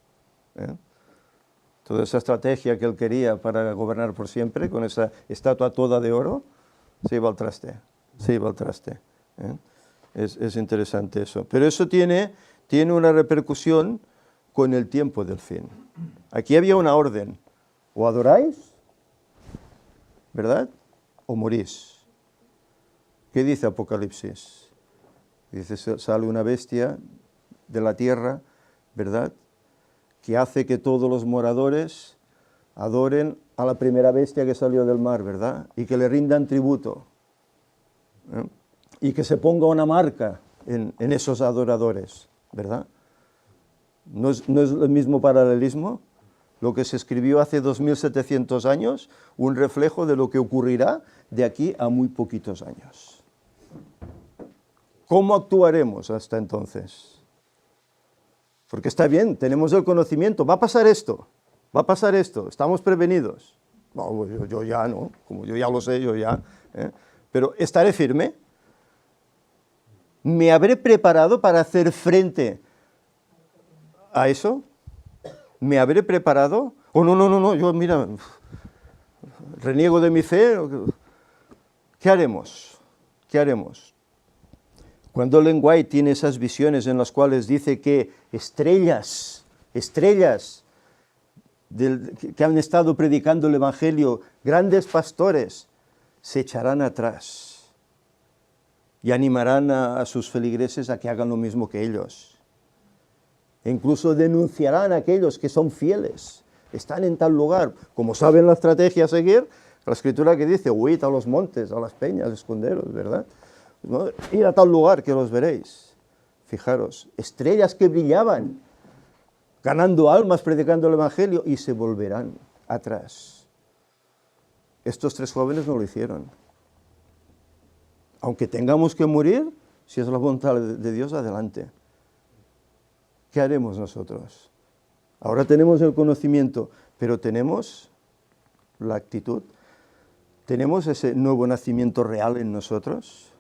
Toda esa estrategia que él quería para gobernar por siempre, con esa estatua toda de oro, se iba al traste. Es interesante eso. Pero eso tiene una repercusión con el tiempo del fin. Aquí había una orden: o adoráis, ¿verdad?, o morís. ¿Qué dice Apocalipsis? Dice, sale una bestia de la tierra, ¿verdad?, que hace que todos los moradores adoren a la primera bestia que salió del mar, ¿verdad?, y que le rindan tributo, y que se ponga una marca en esos adoradores, ¿verdad? ¿No es el mismo paralelismo? Lo que se escribió hace 2700 años, un reflejo de lo que ocurrirá de aquí a muy poquitos años. ¿Cómo actuaremos hasta entonces? Porque está bien, tenemos el conocimiento, va a pasar esto, estamos prevenidos, No, yo ya no, como yo ya lo sé, yo ya. Pero estaré firme. ¿Me habré preparado para hacer frente a eso? ¿Me habré preparado? O no, yo mira, reniego de mi fe. ¿Qué haremos? ¿Qué haremos? Cuando Ellen White tiene esas visiones en las cuales dice que estrellas que han estado predicando el Evangelio, grandes pastores, se echarán atrás y animarán a sus feligreses a que hagan lo mismo que ellos. E incluso denunciarán a aquellos que son fieles, están en tal lugar. Como saben la estrategia a seguir, la Escritura que dice, huid a los montes, a las peñas, esconderos, ¿verdad? ¿No? Ir a tal lugar que los veréis. Fijaros, estrellas que brillaban, ganando almas, predicando el Evangelio, y se volverán atrás. Estos 3 jóvenes no lo hicieron. Aunque tengamos que morir, si es la voluntad de Dios, adelante. ¿Qué haremos nosotros? Ahora tenemos el conocimiento, pero tenemos la actitud. ¿Tenemos ese nuevo nacimiento real en nosotros?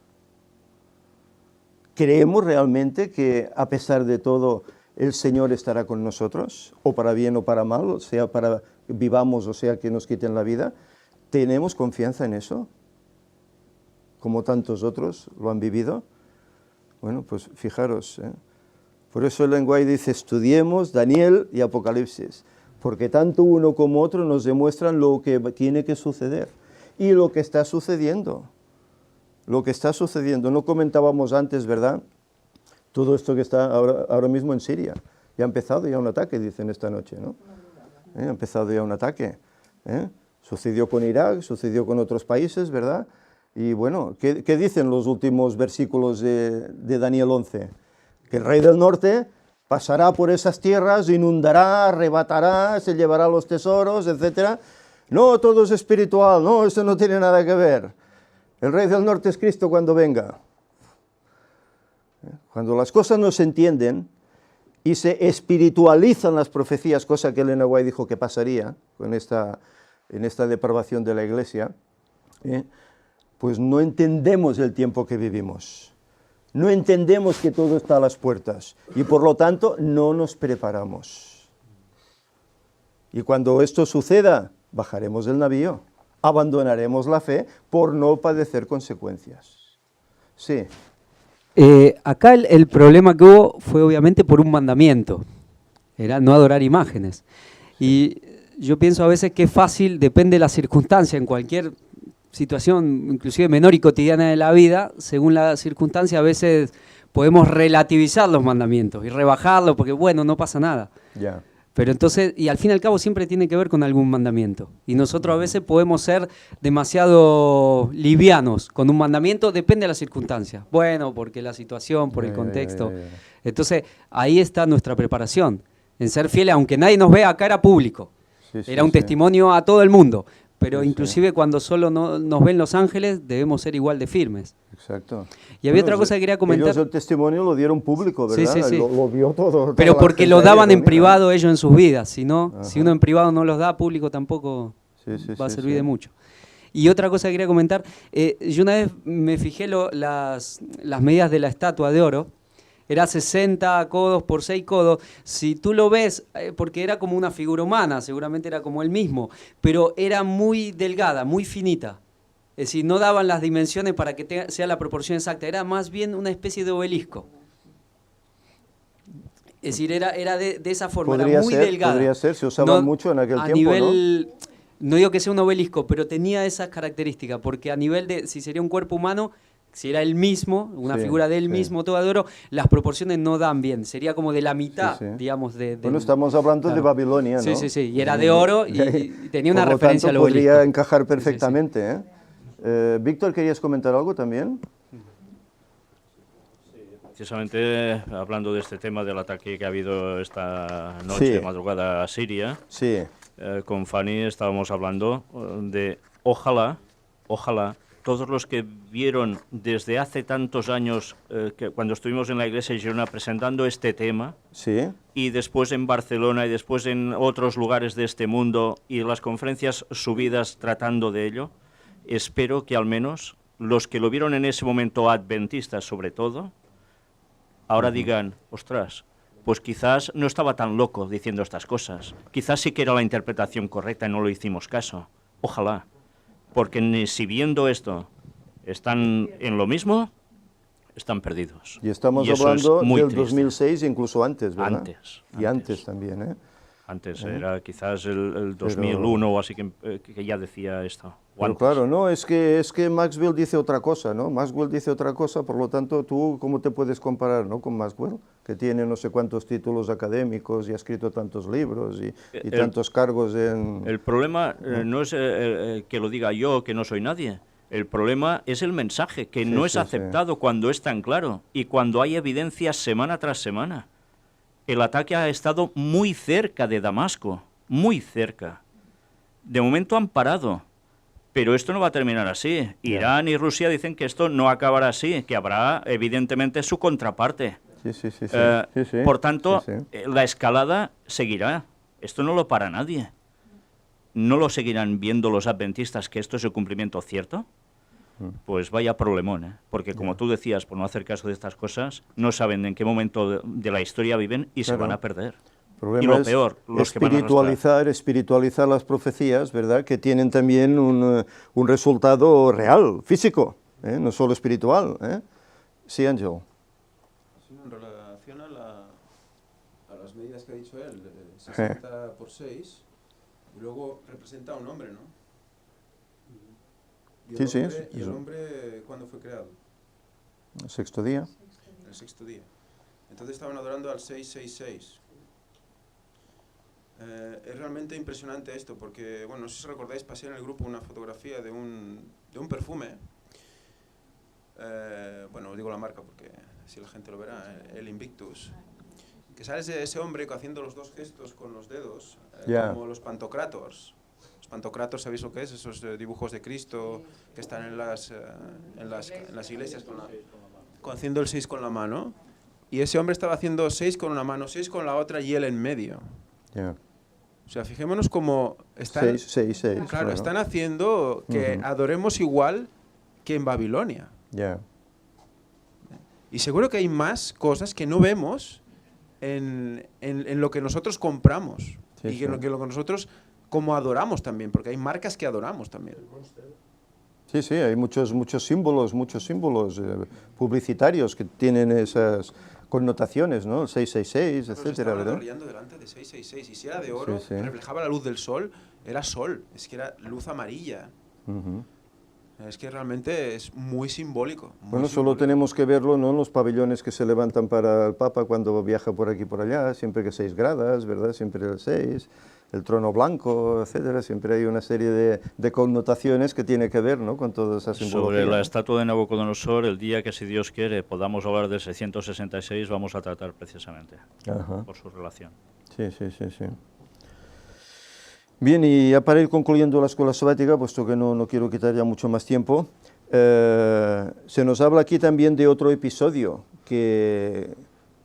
¿Creemos realmente que a pesar de todo el Señor estará con nosotros, o para bien o para mal, o sea, para que vivamos, o sea, que nos quiten la vida? ¿Tenemos confianza en eso? Como tantos otros lo han vivido. Bueno, pues fijaros, Por eso Ellen White dice, estudiemos Daniel y Apocalipsis, porque tanto uno como otro nos demuestran lo que tiene que suceder y lo que está sucediendo. Lo que está sucediendo. No comentábamos antes, ¿verdad? Todo esto que está ahora mismo en Siria. Ya ha empezado ya un ataque, dicen esta noche, ¿no? Ha empezado ya un ataque. Sucedió con Irak, sucedió con otros países, ¿verdad? Y bueno, ¿qué dicen los últimos versículos de Daniel 11? Que el rey del norte pasará por esas tierras, inundará, arrebatará, se llevará los tesoros, etc. No, todo es espiritual, no, eso no tiene nada que ver. El rey del norte es Cristo cuando venga. Cuando las cosas no se entienden y se espiritualizan las profecías, cosa que Ellen White dijo que pasaría en esta depravación de la iglesia, pues no entendemos el tiempo que vivimos. No entendemos que todo está a las puertas y por lo tanto no nos preparamos. Y cuando esto suceda, bajaremos del navío, abandonaremos la fe por no padecer consecuencias. Sí. Acá el problema que hubo fue obviamente por un mandamiento, era no adorar imágenes. Y yo pienso a veces que es fácil, depende de la circunstancia, en cualquier situación, inclusive menor y cotidiana de la vida, según la circunstancia a veces podemos relativizar los mandamientos y rebajarlos porque bueno, no pasa nada. Ya. Pero entonces, y al fin y al cabo siempre tiene que ver con algún mandamiento. Y nosotros a veces podemos ser demasiado livianos con un mandamiento, depende de la circunstancia. Bueno, porque la situación, por el contexto. Entonces, ahí está nuestra preparación, en ser fieles, aunque nadie nos vea, acá era público. Era un testimonio a todo el mundo. Pero inclusive cuando solo nos ven los ángeles, debemos ser igual de firmes. Exacto. Y había otra cosa que quería comentar. Ellos el testimonio lo dieron público, ¿verdad? Sí. Lo vio todo. Pero porque lo daban en privado ellos en sus vidas. Si uno en privado no los da, público tampoco va a servir de mucho. Y otra cosa que quería comentar. Yo una vez me fijé las medidas de la estatua de oro. Era 60 codos por 6 codos. Si tú lo ves, porque era como una figura humana, seguramente era como él mismo, pero era muy delgada, muy finita. Es decir, no daban las dimensiones para que sea la proporción exacta, era más bien una especie de obelisco. Es decir, era de esa forma, era muy delgada. Podría ser, se usaba mucho en aquel tiempo, No digo que sea un obelisco, pero tenía esas características, porque a nivel de, si sería un cuerpo humano, si era él mismo, una figura de él mismo, toda de oro, las proporciones no dan bien. Sería como de la mitad, digamos, Bueno, estamos hablando de Babilonia, ¿no? Sí, y era de oro y tenía una referencia al obelisco. Podría encajar perfectamente, Víctor, ¿querías comentar algo también? Precisamente hablando de este tema del ataque que ha habido esta noche de madrugada a Siria, con Fanny estábamos hablando de ojalá todos los que vieron desde hace tantos años, que cuando estuvimos en la iglesia de Girona presentando este tema, Sí, y después en Barcelona y después en otros lugares de este mundo y las conferencias subidas tratando de ello, espero que al menos los que lo vieron en ese momento, adventistas sobre todo, ahora digan, ostras, pues quizás no estaba tan loco diciendo estas cosas, quizás sí que era la interpretación correcta y no lo hicimos caso. Ojalá, porque ni si viendo esto están en lo mismo, están perdidos. y estamos eso es hablando muy del triste. 2006, incluso antes, ¿verdad? Antes, Y antes. antes también, ¿eh? Antes era quizás el 2001 o así que ya decía esto. o Pero antes. claro, no, es que Maxwell dice otra cosa, ¿no? Maxwell dice otra cosa, por lo tanto, tú, ¿cómo te puedes comparar, ¿no? Con Maxwell, que tiene no sé cuántos títulos académicos y ha escrito tantos libros y tantos cargos en... El problema no es que lo diga yo, que no soy nadie. El problema es el mensaje, que no es sí, sí. aceptado cuando es tan claro y cuando hay evidencias semana tras semana. El ataque ha estado muy cerca de Damasco, muy cerca. De momento han parado, pero esto no va a terminar así. Irán y Rusia dicen que esto no acabará así, que habrá evidentemente su contraparte. Sí, sí, sí, sí. Eh, Sí, sí. Por tanto, Sí, sí. la escalada seguirá. Esto no lo para nadie. ¿No lo seguirán viendo los adventistas que esto es el cumplimiento cierto? Pues vaya problemón, ¿eh? Porque como tú decías, por no hacer caso de estas cosas, no saben en qué momento de la historia viven y se Claro. van a perder. El problema Y lo es peor, los que van a arrastrar. espiritualizar las profecías, ¿verdad? Que tienen también un resultado real, físico, ¿eh? No solo espiritual, ¿eh? Sí, Ángel. En relación a las medidas que ha dicho él, 60 por 6, y luego representa a un hombre, ¿no? Y Sí, sí, ¿Y el eso. hombre cuándo fue creado? El sexto día. En el sexto día. Entonces estaban adorando al 666. Es realmente impresionante esto, porque, bueno, no sé si recordáis, pasé en el grupo una fotografía de un perfume. Bueno, os digo la marca porque así la gente lo verá, el Invictus. Que sale ese hombre haciendo los dos gestos con los dedos, Ya. como los pantocrátor. Los pantocrátor, ¿sabéis lo que es? Esos dibujos de Cristo que están en las iglesias haciendo el 6 con la mano. Y ese hombre estaba haciendo 6 con una mano, 6 con la otra y él en medio. Ya. O sea, fijémonos cómo están, 6. claro, Bueno. están haciendo que adoremos igual que en Babilonia. Ya. Y seguro que hay más cosas que no vemos en lo que nosotros compramos. Sí, y que sí. lo que nosotros como adoramos también, porque hay marcas que adoramos también. Sí, sí, hay muchos símbolos publicitarios que tienen esas connotaciones, ¿no? El 666, Nos etcétera, estaban ¿verdad? adornando delante de 666. Y si era de oro, Sí, sí. reflejaba la luz del sol, era sol. Es que era luz amarilla. Ujú. Es que realmente es muy simbólico. muy Bueno, solo simbólico. tenemos que verlo, ¿no? En los pabellones que se levantan para el Papa cuando viaja por aquí y por allá, siempre que 6 gradas, ¿verdad? Siempre el 6, el trono blanco, etcétera. Siempre hay una serie de connotaciones que tiene que ver, ¿no? Con toda esa simbología. Sobre la estatua de Nabucodonosor, el día que, si Dios quiere, podamos hablar de 666, vamos a tratar precisamente Ajá. por su relación. Sí, sí, sí, sí. Bien, y ya para ir concluyendo la escuela sabática, puesto que no quiero quitar ya mucho más tiempo, se nos habla aquí también de otro episodio que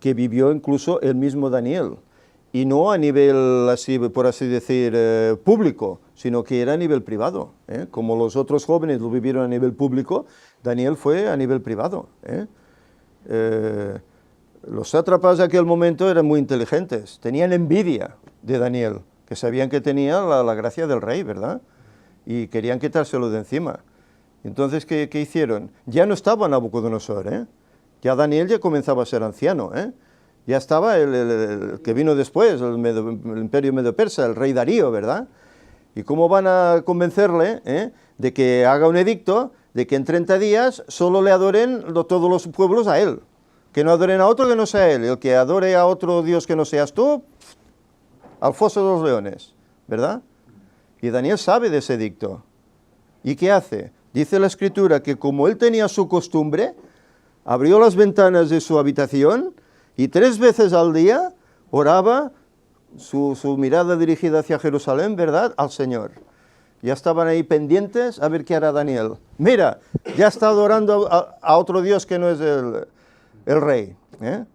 vivió incluso el mismo Daniel, y no a nivel, así, por así decir, público, sino que era a nivel privado. Como los otros jóvenes lo vivieron a nivel público, Daniel fue a nivel privado. Los sátrapas de aquel momento eran muy inteligentes, tenían envidia de Daniel, que sabían que tenía la gracia del rey, ¿verdad? Y querían quitárselo de encima. Entonces, ¿qué hicieron? Ya no estaba Nabucodonosor, ¿eh? Ya Daniel ya comenzaba a ser anciano, ¿eh? Ya estaba el que vino después, el imperio medo-persa, el rey Darío, ¿verdad? ¿Y cómo van a convencerle de que haga un edicto de que en 30 días solo le adoren todos los pueblos a él? Que no adoren a otro que no sea él. El que adore a otro Dios que no seas tú, al foso de los leones, ¿verdad? Y Daniel sabe de ese edicto. ¿Y qué hace? Dice la Escritura que como él tenía su costumbre, abrió las ventanas de su habitación y 3 veces al día oraba, su mirada dirigida hacia Jerusalén, ¿verdad?, al Señor. Ya estaban ahí pendientes a ver qué hará Daniel. Mira, ya está adorando a otro Dios que no es el rey. ¿Eh?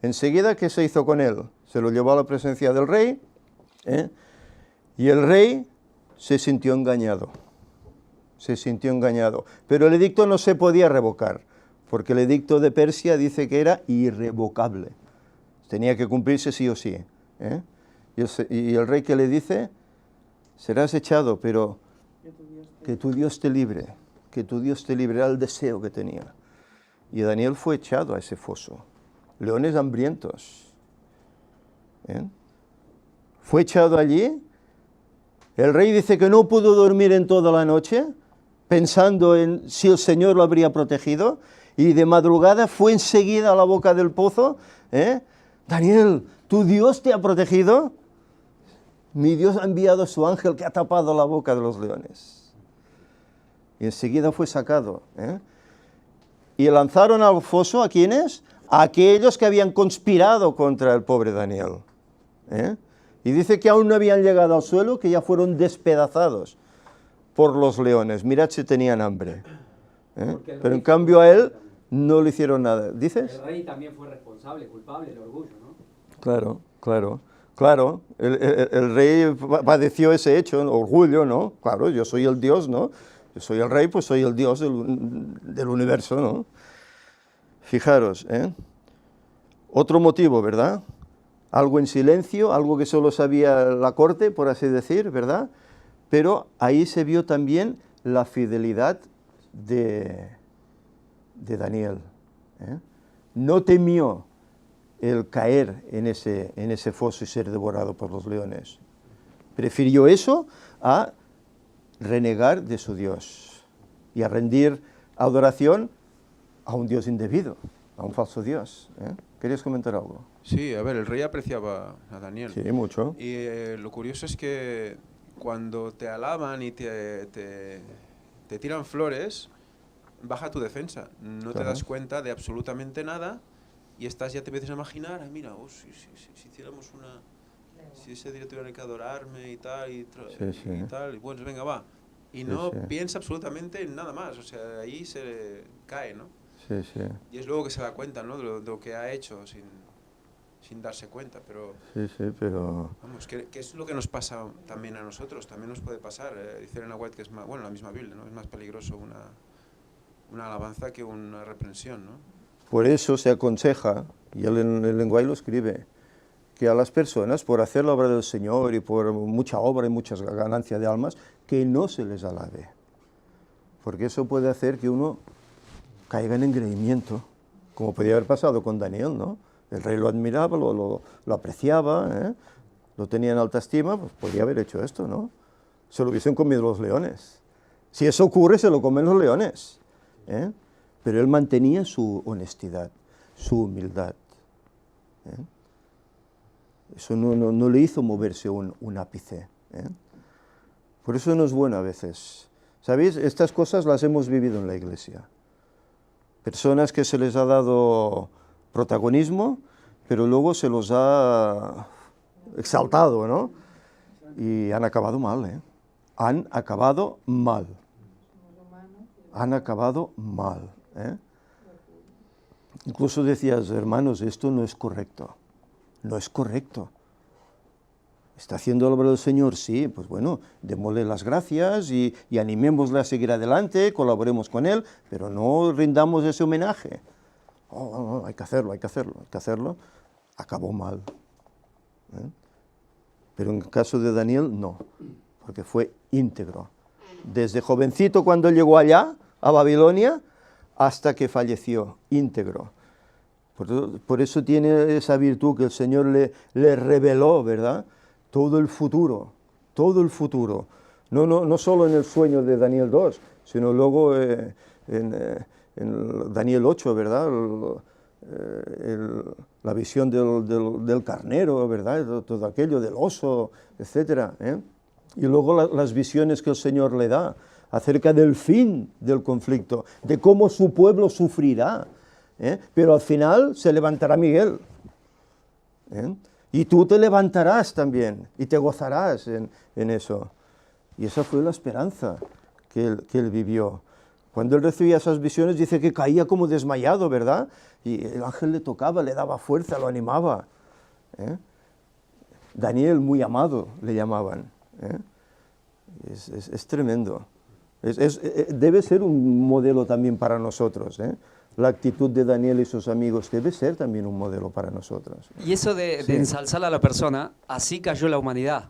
Enseguida, ¿qué se hizo con él? Se lo llevó a la presencia del rey, ¿eh? Y el rey se sintió engañado. Se sintió engañado. Pero el edicto no se podía revocar, porque el edicto de Persia dice que era irrevocable. Tenía que cumplirse sí o sí. ¿Eh? Y el rey, ¿qué le dice? Serás echado, pero que tu Dios te libre, que tu Dios te libre, era el deseo que tenía. Y Daniel fue echado a ese foso. Leones hambrientos. ¿Eh? Fue echado allí. El rey dice que no pudo dormir en toda la noche, pensando en si el Señor lo habría protegido, y de madrugada fue enseguida a la boca del pozo. Daniel, ¿tu Dios te ha protegido? Mi Dios ha enviado a su ángel que ha tapado la boca de los leones. Y enseguida fue sacado. Y lanzaron al foso, ¿a quiénes? A aquellos que habían conspirado contra el pobre Daniel. Y dice que aún no habían llegado al suelo, que ya fueron despedazados por los leones. Mirad si tenían hambre. Pero en cambio a él no le hicieron nada. ¿Dices? El rey también fue responsable, culpable, el orgullo, ¿no? Claro, claro. Claro, el rey padeció ese hecho, el orgullo, ¿no? Claro, yo soy el Dios, ¿no? Yo soy el rey, pues soy el Dios del universo, ¿no? Fijaros, Otro motivo, ¿verdad? Algo en silencio, algo que solo sabía la corte, por así decir, ¿verdad? Pero ahí se vio también la fidelidad de Daniel. No temió el caer en ese foso y ser devorado por los leones. Prefirió eso a renegar de su Dios y a rendir adoración a un Dios indebido, a un falso Dios. ¿Querías comentar algo? Sí, a ver, el rey apreciaba a Daniel. Sí, mucho. Y lo curioso es que cuando te alaban y te tiran flores, baja tu defensa. No te das cuenta de absolutamente nada y ya te empiezas a imaginar, ay, mira, si hiciéramos si ese día tuviera que adorarme y tal, y tal, y bueno, venga, va. Y no piensa absolutamente en nada más, o sea, ahí se cae, ¿no? Sí, sí. Y es luego que se da cuenta, ¿no? De lo que ha hecho sin darse cuenta, pero... Sí, sí, pero... Vamos, que es lo que nos pasa también a nosotros, también nos puede pasar. Dice Elena White que es más, bueno, la misma Biblia, ¿no? Es más peligroso una alabanza que una reprensión, ¿no? Por eso se aconseja, y él en el lenguaje lo escribe, que a las personas, por hacer la obra del Señor y por mucha obra y muchas ganancias de almas, que no se les alabe. Porque eso puede hacer que uno caiga en engreimiento, como podía haber pasado con Daniel, ¿no? El rey lo admiraba, lo apreciaba, lo tenía en alta estima, pues podría haber hecho esto, ¿no? Se lo hubiesen comido los leones. Si eso ocurre, se lo comen los leones. Pero él mantenía su honestidad, su humildad. Eso no le hizo moverse un ápice. Por eso no es bueno a veces. ¿Sabéis? Estas cosas las hemos vivido en la iglesia. Personas que se les ha dado protagonismo, pero luego se los ha exaltado, ¿no? Y han acabado mal, Han acabado mal. Han acabado mal. Incluso decías, hermanos, esto no es correcto. No es correcto. ¿Está haciendo la obra del Señor? Sí, pues bueno, démosle las gracias y animémosle a seguir adelante, colaboremos con Él, pero no rindamos ese homenaje. Oh, hay que hacerlo, hay que hacerlo, hay que hacerlo. Acabó mal. Pero en el caso de Daniel, no, porque fue íntegro. Desde jovencito, cuando llegó allá, a Babilonia, hasta que falleció, íntegro. Por eso tiene esa virtud que el Señor le reveló, ¿verdad? Todo el futuro, todo el futuro. No solo en el sueño de Daniel 2, sino luego en Daniel 8, ¿verdad? La visión del carnero, ¿verdad? Todo aquello, del oso, etc. Y luego las visiones que el Señor le da acerca del fin del conflicto, de cómo su pueblo sufrirá. Pero al final se levantará Miguel. Y tú te levantarás también y te gozarás en eso. Y esa fue la esperanza que él vivió. Cuando él recibía esas visiones, dice que caía como desmayado, ¿verdad? Y el ángel le tocaba, le daba fuerza, lo animaba. Daniel, muy amado, le llamaban. Es tremendo. Debe ser un modelo también para nosotros. La actitud de Daniel y sus amigos debe ser también un modelo para nosotros. Y eso de ensalzar a la persona, así cayó la humanidad.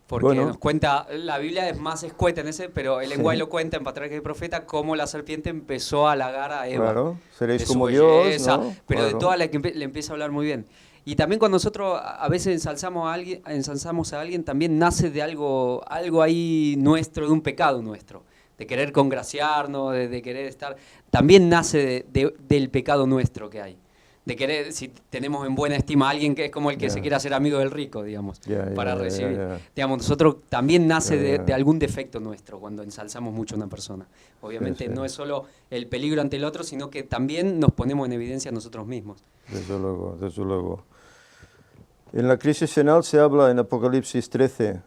Porque nos cuenta, la Biblia es más escueta en ese, pero el lenguaje lo cuenta en Patriarca y Profeta, cómo la serpiente empezó a halagar a Eva. Claro, seréis de como su Dios, belleza, ¿no? pero Claro. de toda la que le empieza a hablar muy bien. Y también cuando nosotros a veces ensalzamos a alguien, también nace de algo ahí nuestro, de un pecado nuestro, de querer congraciarnos, de querer estar, también nace del pecado nuestro que hay. De querer, si tenemos en buena estima a alguien que es como el que se quiere hacer amigo del rico, digamos, para recibir. Digamos, nosotros también nace de algún defecto nuestro cuando ensalzamos mucho a una persona. Obviamente no es solo el peligro ante el otro, sino que también nos ponemos en evidencia nosotros mismos. Desde luego, desde luego. En la crisis final se habla en Apocalipsis 13,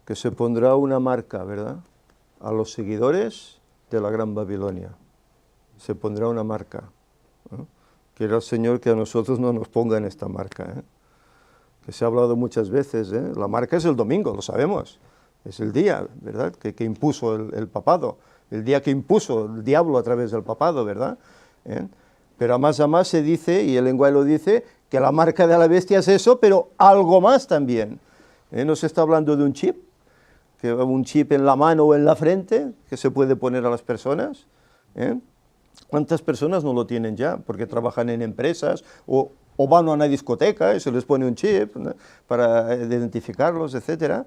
que se pondrá una marca, ¿verdad?, a los seguidores de la Gran Babilonia. Se pondrá una marca. Quiera el Señor que a nosotros no nos pongan esta marca, que se ha hablado muchas veces. La marca es el domingo, lo sabemos, es el día, ¿verdad?, que impuso el papado, el día que impuso el diablo a través del papado, ¿verdad? Pero a más se dice, y el lenguaje lo dice, que la marca de la bestia es eso, pero algo más también. No se está hablando de un chip en la mano o en la frente que se puede poner a las personas. ¿Cuántas personas no lo tienen ya? Porque trabajan en empresas o van a una discoteca y se les pone un chip, ¿no?, para identificarlos, etc.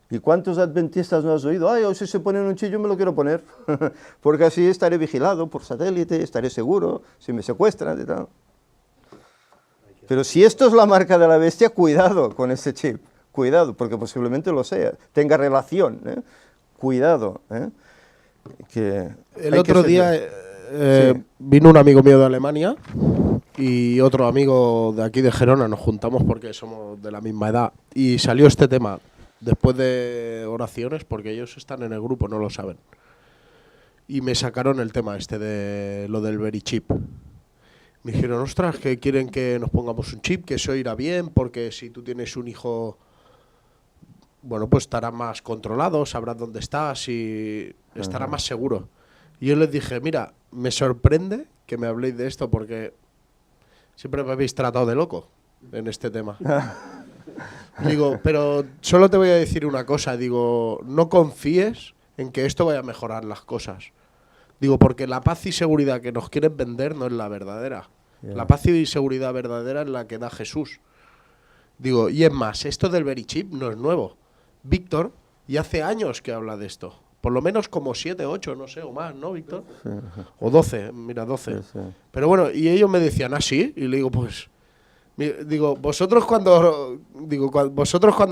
¿Y cuántos adventistas no has oído? Ay, hoy si se ponen un chip yo me lo quiero poner, porque así estaré vigilado por satélite, estaré seguro, si me secuestran y tal. Pero si esto es la marca de la bestia, cuidado con ese chip, cuidado, porque posiblemente lo sea, tenga relación, cuidado. El otro día vino un amigo mío de Alemania y otro amigo de aquí de Gerona, nos juntamos porque somos de la misma edad, y salió este tema después de oraciones, porque ellos están en el grupo, no lo saben, y me sacaron el tema este de lo del Verichip. Me dijeron, ostras, que quieren que nos pongamos un chip, que eso irá bien, porque si tú tienes un hijo, bueno, pues estará más controlado, sabrás dónde estás y estará más seguro. Y yo les dije, mira, me sorprende que me habléis de esto, porque siempre me habéis tratado de loco en este tema. Digo, pero solo te voy a decir una cosa, digo, no confíes en que esto vaya a mejorar las cosas. Digo, porque la paz y seguridad que nos quieren vender no es la verdadera. La paz y seguridad verdadera es la que da Jesús. Digo, y es más, esto del Verichip no es nuevo. Víctor ya hace años que habla de esto. Por lo menos como 7, 8, no sé, o más, ¿no, Víctor? Sí. O 12, mira, 12. Sí. Pero bueno, y ellos me decían, ¿ah, sí? Y le digo, pues... Digo, vosotros cuando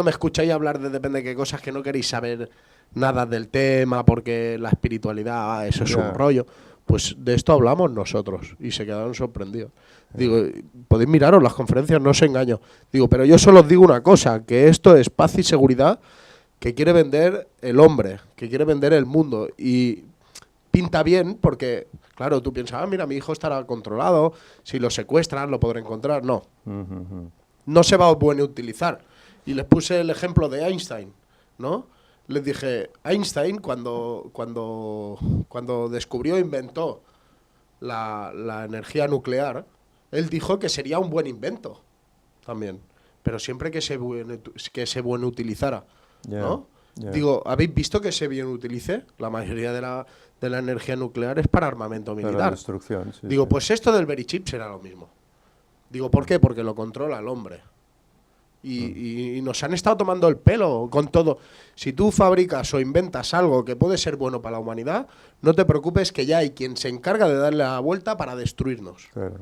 me escucháis hablar de depende de qué cosas que no queréis saber nada del tema, porque la espiritualidad, eso es un rollo, pues de esto hablamos nosotros, y se quedaron sorprendidos. Digo, podéis miraros las conferencias, no os engaño. Digo, pero yo solo os digo una cosa, que esto es paz y seguridad que quiere vender el hombre, que quiere vender el mundo, y pinta bien porque, claro, tú piensas, mira, mi hijo estará controlado, si lo secuestran lo podré encontrar. No, no se va a buen utilizar. Y les puse el ejemplo de Einstein, ¿no? Les dije, Einstein cuando descubrió, inventó la energía nuclear, él dijo que sería un buen invento también, pero siempre que se buen utilizara, ¿no? Digo, ¿habéis visto que se bien utilice? La mayoría de la energía nuclear es para armamento militar. Para la destrucción, sí, digo, sí. Pues esto del Verichip será lo mismo. Digo, ¿por qué? Porque lo controla el hombre. Y nos han estado tomando el pelo con todo. Si tú fabricas o inventas algo que puede ser bueno para la humanidad, no te preocupes, que ya hay quien se encarga de darle la vuelta para destruirnos. Claro.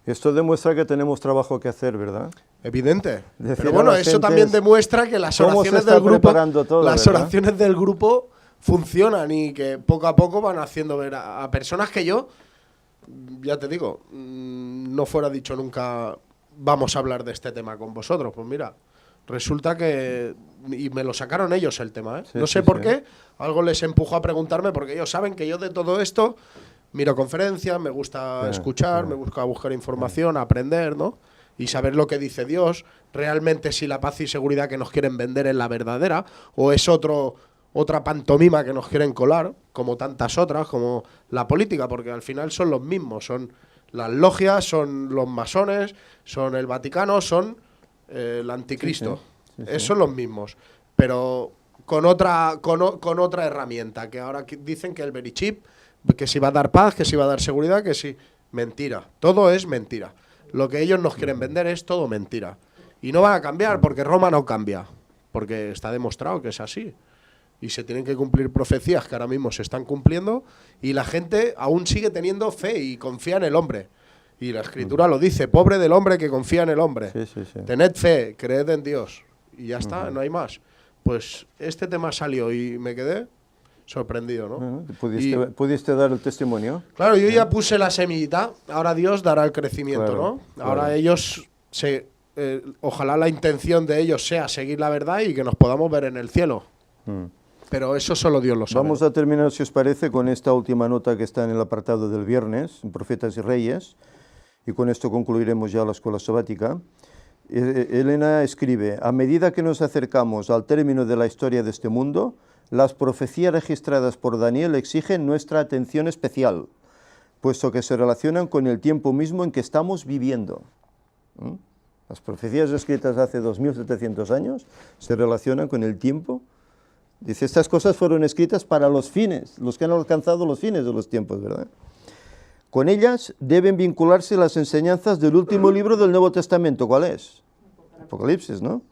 Esto demuestra que tenemos trabajo que hacer, ¿verdad? Evidente. Decir pero bueno, a la eso gente también demuestra que las oraciones del grupo, oraciones del grupo funcionan, y que poco a poco van haciendo ver a personas que yo, ya te digo, no fuera dicho nunca, vamos a hablar de este tema con vosotros. Pues mira, Resulta que... Y me lo sacaron ellos el tema, ¿eh? Sí, No sé sí, por sí. qué, algo les empujó a preguntarme, porque ellos saben que yo de todo esto miro conferencias, me gusta Sí, escuchar, sí. me gusta buscar información, aprender, ¿no? Y saber lo que dice Dios, realmente si la paz y seguridad que nos quieren vender es la verdadera, o es otra pantomima que nos quieren colar, como tantas otras, como la política, porque al final son los mismos, son las logias, son los masones, son el Vaticano, son el anticristo. Sí, sí. Son los mismos, pero con otra herramienta, que ahora dicen que el Verichip, que si va a dar paz, que si va a dar seguridad, que si... Mentira, todo es mentira. Lo que ellos nos quieren vender es todo mentira. Y no van a cambiar, porque Roma no cambia, porque está demostrado que es así. Y se tienen que cumplir profecías que ahora mismo se están cumpliendo, y la gente aún sigue teniendo fe y confía en el hombre. Y la Escritura lo dice, pobre del hombre que confía en el hombre. Sí, sí, sí. Tened fe, creed en Dios. Y ya está, no hay más. Pues este tema salió y me quedé sorprendido, ¿no? Bueno, Y- ¿Pudiste dar el testimonio? Claro, yo ya puse la semillita, ahora Dios dará el crecimiento, Claro, ¿no? Ahora claro. ellos, ojalá la intención de ellos sea seguir la verdad y que nos podamos ver en el cielo. Pero eso solo Dios lo sabe. Vamos a terminar, si os parece, con esta última nota que está en el apartado del viernes, en Profetas y Reyes, y con esto concluiremos ya la escuela sabática. Elena escribe, a medida que nos acercamos al término de la historia de este mundo, las profecías registradas por Daniel exigen nuestra atención especial, puesto que se relacionan con el tiempo mismo en que estamos viviendo. Las profecías escritas hace 2700 años se relacionan con el tiempo. Dice, estas cosas fueron escritas para los fines, los que han alcanzado los fines de los tiempos, ¿verdad? Con ellas deben vincularse las enseñanzas del último libro del Nuevo Testamento. ¿Cuál es? Apocalipsis, ¿no?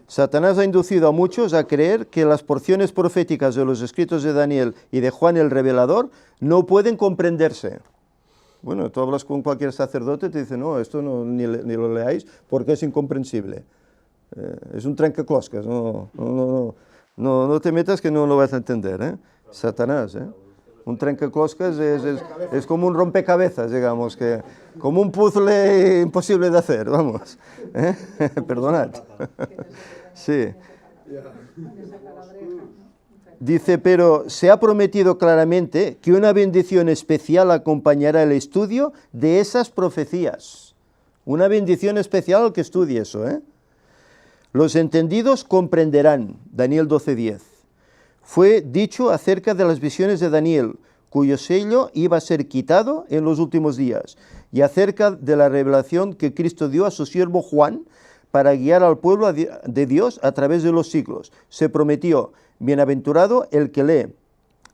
Satanás ha inducido a muchos a creer que las porciones proféticas de los escritos de Daniel y de Juan el Revelador no pueden comprenderse. Bueno, tú hablas con cualquier sacerdote y te dice, no, esto no, ni lo leáis porque es incomprensible. Es un trancacloscas, no te metas que no lo vas a entender, ¿eh? Satanás, ¿eh? Un trancacloscas es como un rompecabezas, digamos, como un puzzle imposible de hacer, vamos. ¿Eh? Perdonad. Sí. Dice, pero se ha prometido claramente que una bendición especial acompañará el estudio de esas profecías. Una bendición especial al que estudie eso, ¿eh? Los entendidos comprenderán, Daniel 12:10. Fue dicho acerca de las visiones de Daniel, cuyo sello iba a ser quitado en los últimos días, y acerca de la revelación que Cristo dio a su siervo Juan para guiar al pueblo de Dios a través de los siglos. Se prometió, bienaventurado el que lee,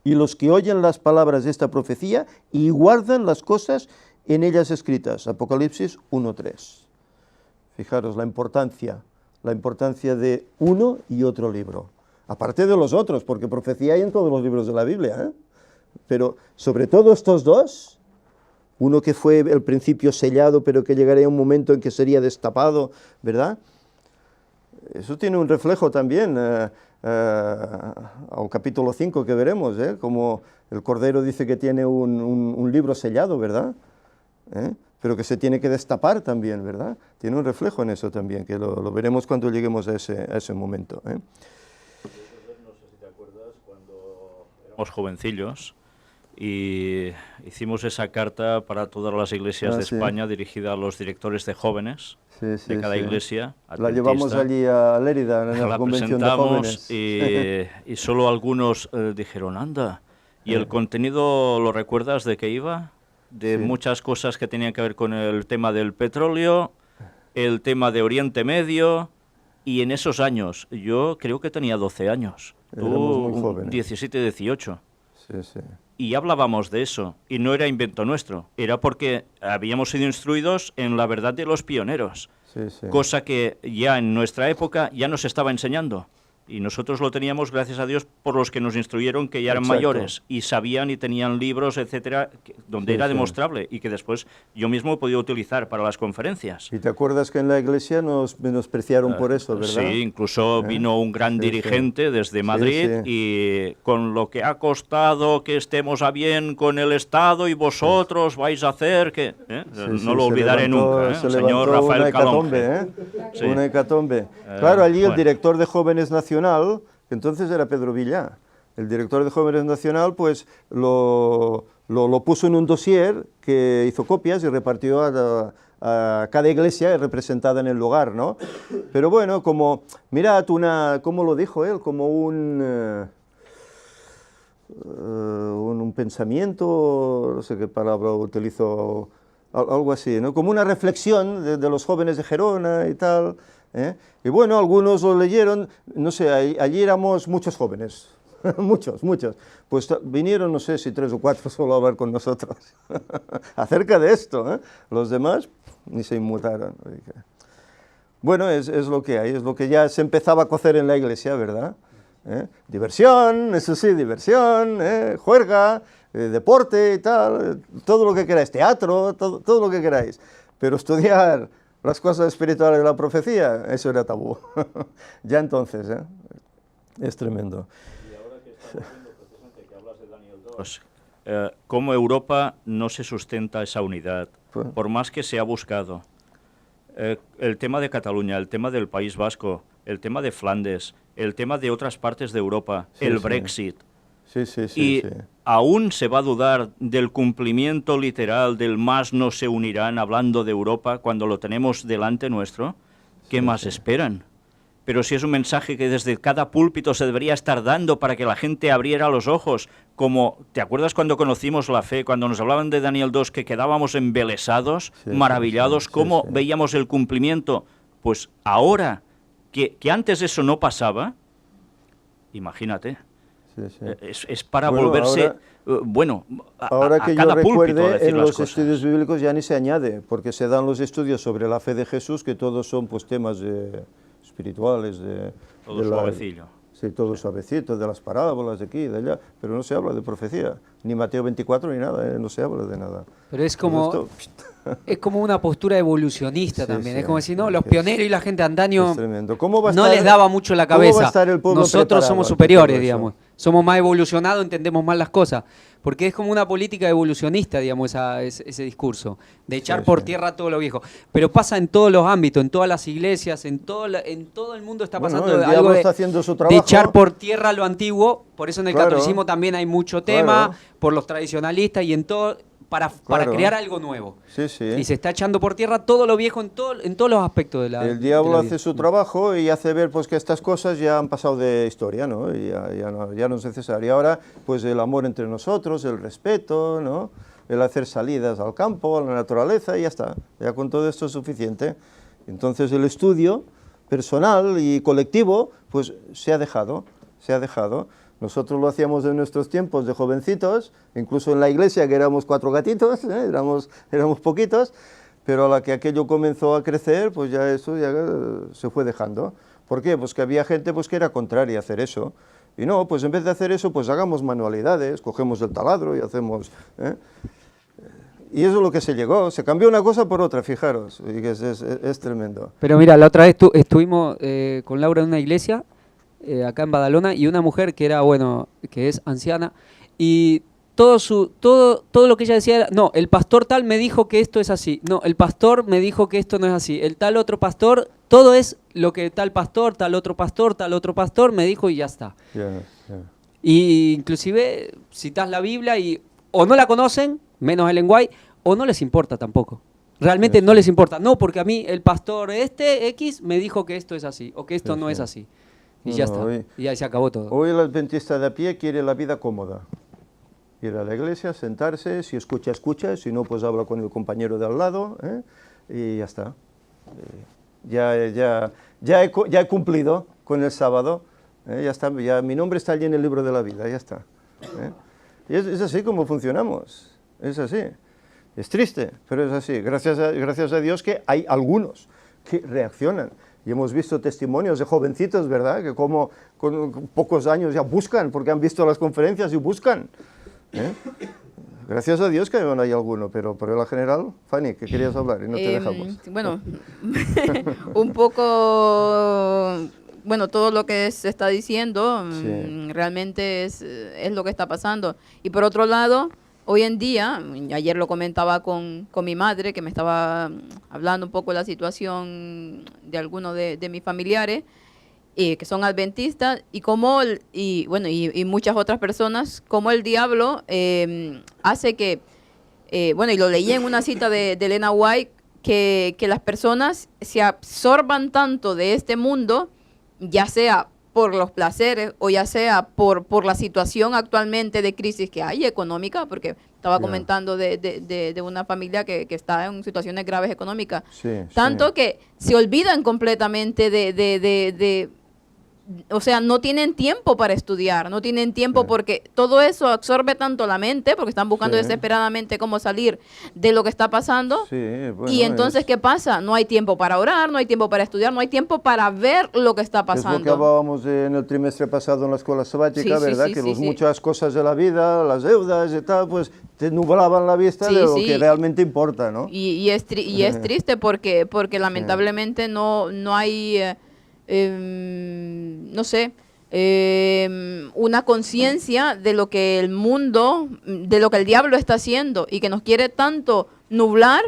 y los que oyen las palabras de esta profecía y guardan las cosas en ellas escritas. Apocalipsis 1:3. Fijaros la importancia de uno y otro libro. Aparte de los otros, porque profecía hay en todos los libros de la Biblia, ¿eh? Pero sobre todo estos dos, uno que fue el principio sellado, pero que llegaría un momento en que sería destapado, ¿verdad? Eso tiene un reflejo también al capítulo 5 que veremos, ¿eh? Como el Cordero dice que tiene un libro sellado, ¿verdad? Pero que se tiene que destapar también, ¿verdad? Tiene un reflejo en eso también, que lo veremos cuando lleguemos a ese momento, ¿eh? No sé si te acuerdas cuando éramos jovencillos y hicimos esa carta para todas las iglesias de sí. España dirigida a los directores de jóvenes de cada iglesia. La llevamos adventista. allí a Lérida, en la La convención de presentamos jóvenes. y solo algunos dijeron, anda. ¿Y el contenido lo recuerdas de qué iba? De muchas cosas que tenían que ver con el tema del petróleo, el tema de Oriente Medio, y en esos años, yo creo que tenía 12 años, Éramos muy tú jóvenes. 17, 18. Sí. Y hablábamos de eso, y no era invento nuestro, era porque habíamos sido instruidos en la verdad de los pioneros, Sí. cosa que ya en nuestra época ya nos estaba enseñando. Y nosotros lo teníamos, gracias a Dios, por los que nos instruyeron, que ya eran Exacto. mayores y sabían y tenían libros, etcétera, donde Sí, era sí. demostrable y que después yo mismo he podido utilizar para las conferencias. Y te acuerdas que en la iglesia nos menospreciaron por eso, ¿verdad? Sí, incluso vino un gran Sí, sí. dirigente desde Madrid sí. y con lo que ha costado que estemos a bien con el Estado y vosotros vais a hacer que... Sí, no sí, lo se olvidaré levantó- nunca, se el señor levantó Rafael una hecatombe, Calonge. Sí. Una hecatombe. Claro, allí el bueno. director de Jóvenes Nacional, que entonces era Pedro Villá, el director de Jóvenes Nacional, pues lo puso en un dossier que hizo copias y repartió a cada iglesia representada en el lugar, ¿no? Pero bueno, como, mirad, ¿cómo lo dijo él? Como un pensamiento, no sé qué palabra utilizó, algo así, ¿no? Como una reflexión de los jóvenes de Gerona y tal, ¿eh? Y bueno, algunos lo leyeron, no sé, allí éramos muchos jóvenes, muchos, pues vinieron, no sé si 3 o 4 solo a hablar con nosotros, acerca de esto, ¿eh? Los demás ni se inmutaron. Bueno, es lo que hay, es lo que ya se empezaba a cocer en la iglesia, ¿verdad? Diversión, eso sí, diversión, juerga, deporte y tal, todo lo que queráis, teatro, todo lo que queráis. Pero estudiar las cosas espirituales de la profecía, eso era tabú. Ya entonces, es tremendo. Y ahora que estamos viendo precisamente que hablas de Daniel 2, cómo Europa no se sustenta esa unidad, Pues- por más que se ha buscado. El tema de Cataluña, el tema del País Vasco, el tema de Flandes, el tema de otras partes de Europa, Sí, el sí. Brexit. Sí, sí, Y sí. aún se va a dudar del cumplimiento literal del más no se unirán hablando de Europa cuando lo tenemos delante nuestro. ¿Qué más esperan? Pero si es un mensaje que desde cada púlpito se debería estar dando para que la gente abriera los ojos, como, ¿te acuerdas cuando conocimos la fe, cuando nos hablaban de Daniel 2, que quedábamos embelesados, Sí, maravillados, sí, sí, cómo sí. veíamos el cumplimiento? Pues ahora, que antes eso no pasaba, imagínate. Sí, sí. Es para Bueno, volverse, ahora- a Ahora que yo cada púlpito a recuerde, decir en las los cosas. estudios bíblicos ya ni se añade, porque se dan los estudios sobre la fe de Jesús, que todos son pues temas espirituales, Todo suavecillo. Sí, todo suavecito, de las parábolas de aquí y de allá, pero no se habla de profecía, ni Mateo 24 ni nada, no se habla de nada. Pero es Todo como, esto, es como una postura evolucionista Sí, también. sí, Es como decir, no, los es- pioneros y la gente antaño es tremendo. ¿Cómo va a no estar- les daba mucho la cómo va a cabeza. estar el pueblo Nosotros preparado somos ante superiores, todo eso? digamos. Somos más evolucionados, entendemos más las cosas. Porque es como una política evolucionista, digamos, ese discurso. De echar Sí, por sí. tierra todo lo viejo. Pero pasa en todos los ámbitos, en todas las iglesias, en todo el mundo está Bueno, pasando el algo diablo de, está haciendo su de trabajo. echar por tierra lo antiguo. Por eso en el Claro. catolicismo también hay mucho tema, Claro. por los tradicionalistas y en todo, para Claro. crear algo nuevo. Sí, sí. Y se está echando por tierra todo lo viejo en todos los aspectos de la El diablo de la hace vida. su trabajo y hace ver pues que estas cosas ya han pasado de historia, ¿no? Y ya no es necesario. Ahora, pues el amor entre nosotros, el respeto, ¿no? El hacer salidas al campo, a la naturaleza, y ya está. Ya con todo esto es suficiente. Entonces el estudio personal y colectivo, pues se ha dejado. Nosotros lo hacíamos en nuestros tiempos de jovencitos, incluso en la iglesia, que éramos 4 gatitos, éramos poquitos, pero a la que aquello comenzó a crecer, pues ya eso ya se fue dejando. ¿Por qué? Pues que había gente pues, que era contraria a hacer eso. Y no, pues en vez de hacer eso, pues hagamos manualidades, cogemos el taladro y hacemos... Y eso es lo que se llegó, se cambió una cosa por otra, fijaros, y que es tremendo. Pero mira, la otra vez estuvimos con Laura en una iglesia, acá en Badalona, y una mujer que era, bueno, que es anciana, y todo lo que ella decía era, no, el pastor tal me dijo que esto es así, no, el pastor me dijo que esto no es así, el tal otro pastor, todo es lo que tal otro pastor me dijo y ya está. Ya. Y inclusive citas la Biblia y o no la conocen, menos el lenguaje, o no les importa tampoco. Realmente no les importa. No, porque a mí el pastor X me dijo que esto es así, o que esto Sí, no sí. es así. Y No, ya no, está. hoy- Y ya se acabó todo. Hoy el adventista de a pie quiere la vida cómoda. Ir a la iglesia, sentarse, si escucha, escucha, si no, pues habla con el compañero de al lado, y ya está. Ya he cumplido con el sábado, ya está, ya mi nombre está allí en el libro de la vida, ya está. Y es así como funcionamos, es así. Es triste, pero es así. Gracias a Dios que hay algunos que reaccionan, Y hemos visto testimonios de jovencitos, ¿verdad?, que como con pocos años ya buscan, porque han visto las conferencias y buscan. Gracias a Dios que aún hay alguno, pero por la general, Fanny, que querías hablar y no te dejamos. Bueno, un poco, bueno, todo lo que se está diciendo realmente es lo que está pasando. Y por otro lado, hoy en día, ayer lo comentaba con mi madre, que me estaba hablando un poco de la situación de algunos de mis familiares, que son adventistas, y como y muchas otras personas, como el diablo hace que, bueno, y lo leí en una cita de Elena White, que las personas se absorban tanto de este mundo, ya sea por los placeres o ya sea por la situación actualmente de crisis que hay económica, porque estaba comentando de una familia que está en situaciones graves económicas, tanto que se olvidan completamente o sea, no tienen tiempo para estudiar, no tienen tiempo porque todo eso absorbe tanto la mente, porque están buscando desesperadamente cómo salir de lo que está pasando. Bueno, y entonces, ¿qué pasa? No hay tiempo para orar, no hay tiempo para estudiar, no hay tiempo para ver lo que está pasando. Es lo que hablábamos en el trimestre pasado en la escuela sabática, ¿verdad? Que muchas cosas de la vida, las deudas y tal, pues te nublaban la vista de lo que realmente importa, ¿no? Y es triste porque lamentablemente no hay... no sé, una conciencia de lo que el mundo, de lo que el diablo está haciendo y que nos quiere tanto nublar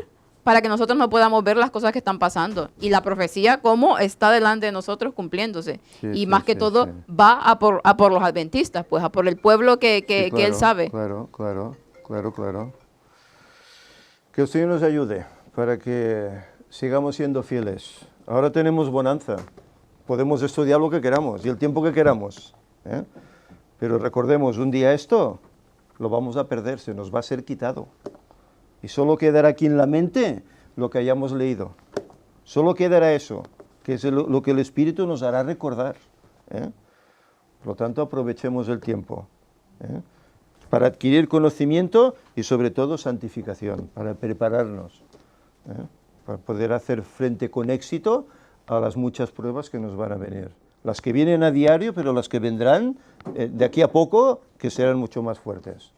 para que nosotros no podamos ver las cosas que están pasando. Y la profecía como está delante de nosotros cumpliéndose. Y más que todo va a por los adventistas, pues a por el pueblo que él sabe. Claro. Que el Señor nos ayude para que sigamos siendo fieles. Ahora tenemos bonanza. Podemos estudiar lo que queramos y el tiempo que queramos, pero recordemos, un día esto lo vamos a perder, se nos va a ser quitado. Y solo quedará aquí en la mente lo que hayamos leído. Solo quedará eso, que es lo que el Espíritu nos hará recordar. Por lo tanto, aprovechemos el tiempo para adquirir conocimiento y sobre todo santificación, para prepararnos, para poder hacer frente con éxito a las muchas pruebas que nos van a venir. Las que vienen a diario, pero las que vendrán de aquí a poco, que serán mucho más fuertes.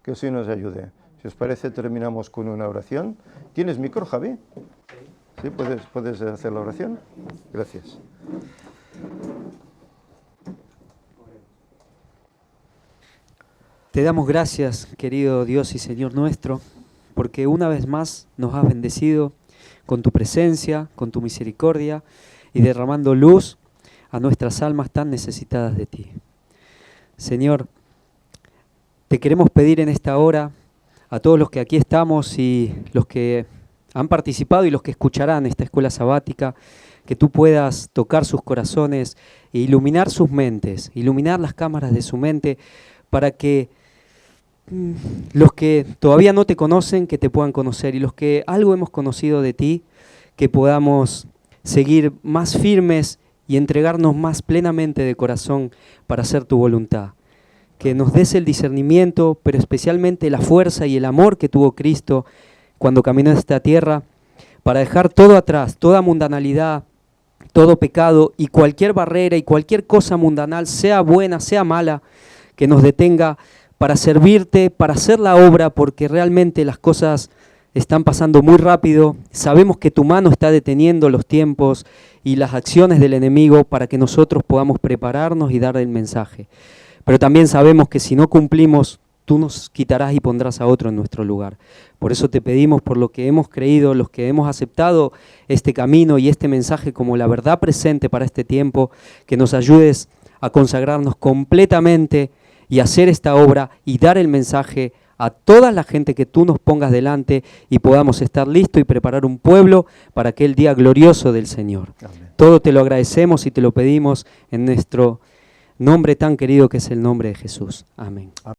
Que el Señor nos ayude. Si os parece, terminamos con una oración. ¿Tienes micro, Javi? ¿Sí? ¿Puedes hacer la oración? Gracias. Te damos gracias, querido Dios y Señor nuestro, porque una vez más nos has bendecido con tu presencia, con tu misericordia y derramando luz a nuestras almas tan necesitadas de ti. Señor, te queremos pedir en esta hora a todos los que aquí estamos y los que han participado y los que escucharán esta escuela sabática, que tú puedas tocar sus corazones e iluminar sus mentes, iluminar las cámaras de su mente para que los que todavía no te conocen, que te puedan conocer, y los que algo hemos conocido de ti, que podamos seguir más firmes y entregarnos más plenamente de corazón para hacer tu voluntad. Que nos des el discernimiento, pero especialmente la fuerza y el amor que tuvo Cristo cuando caminó esta tierra, para dejar todo atrás, toda mundanalidad, todo pecado y cualquier barrera y cualquier cosa mundanal, sea buena, sea mala, que nos detenga para servirte, para hacer la obra, porque realmente las cosas están pasando muy rápido. Sabemos que tu mano está deteniendo los tiempos y las acciones del enemigo para que nosotros podamos prepararnos y dar el mensaje. Pero también sabemos que si no cumplimos, tú nos quitarás y pondrás a otro en nuestro lugar. Por eso te pedimos, por lo que hemos creído, los que hemos aceptado este camino y este mensaje como la verdad presente para este tiempo, que nos ayudes a consagrarnos completamente y hacer esta obra y dar el mensaje a toda la gente que tú nos pongas delante y podamos estar listos y preparar un pueblo para aquel día glorioso del Señor. Amén. Todo te lo agradecemos y te lo pedimos en nuestro nombre tan querido que es el nombre de Jesús. Amén.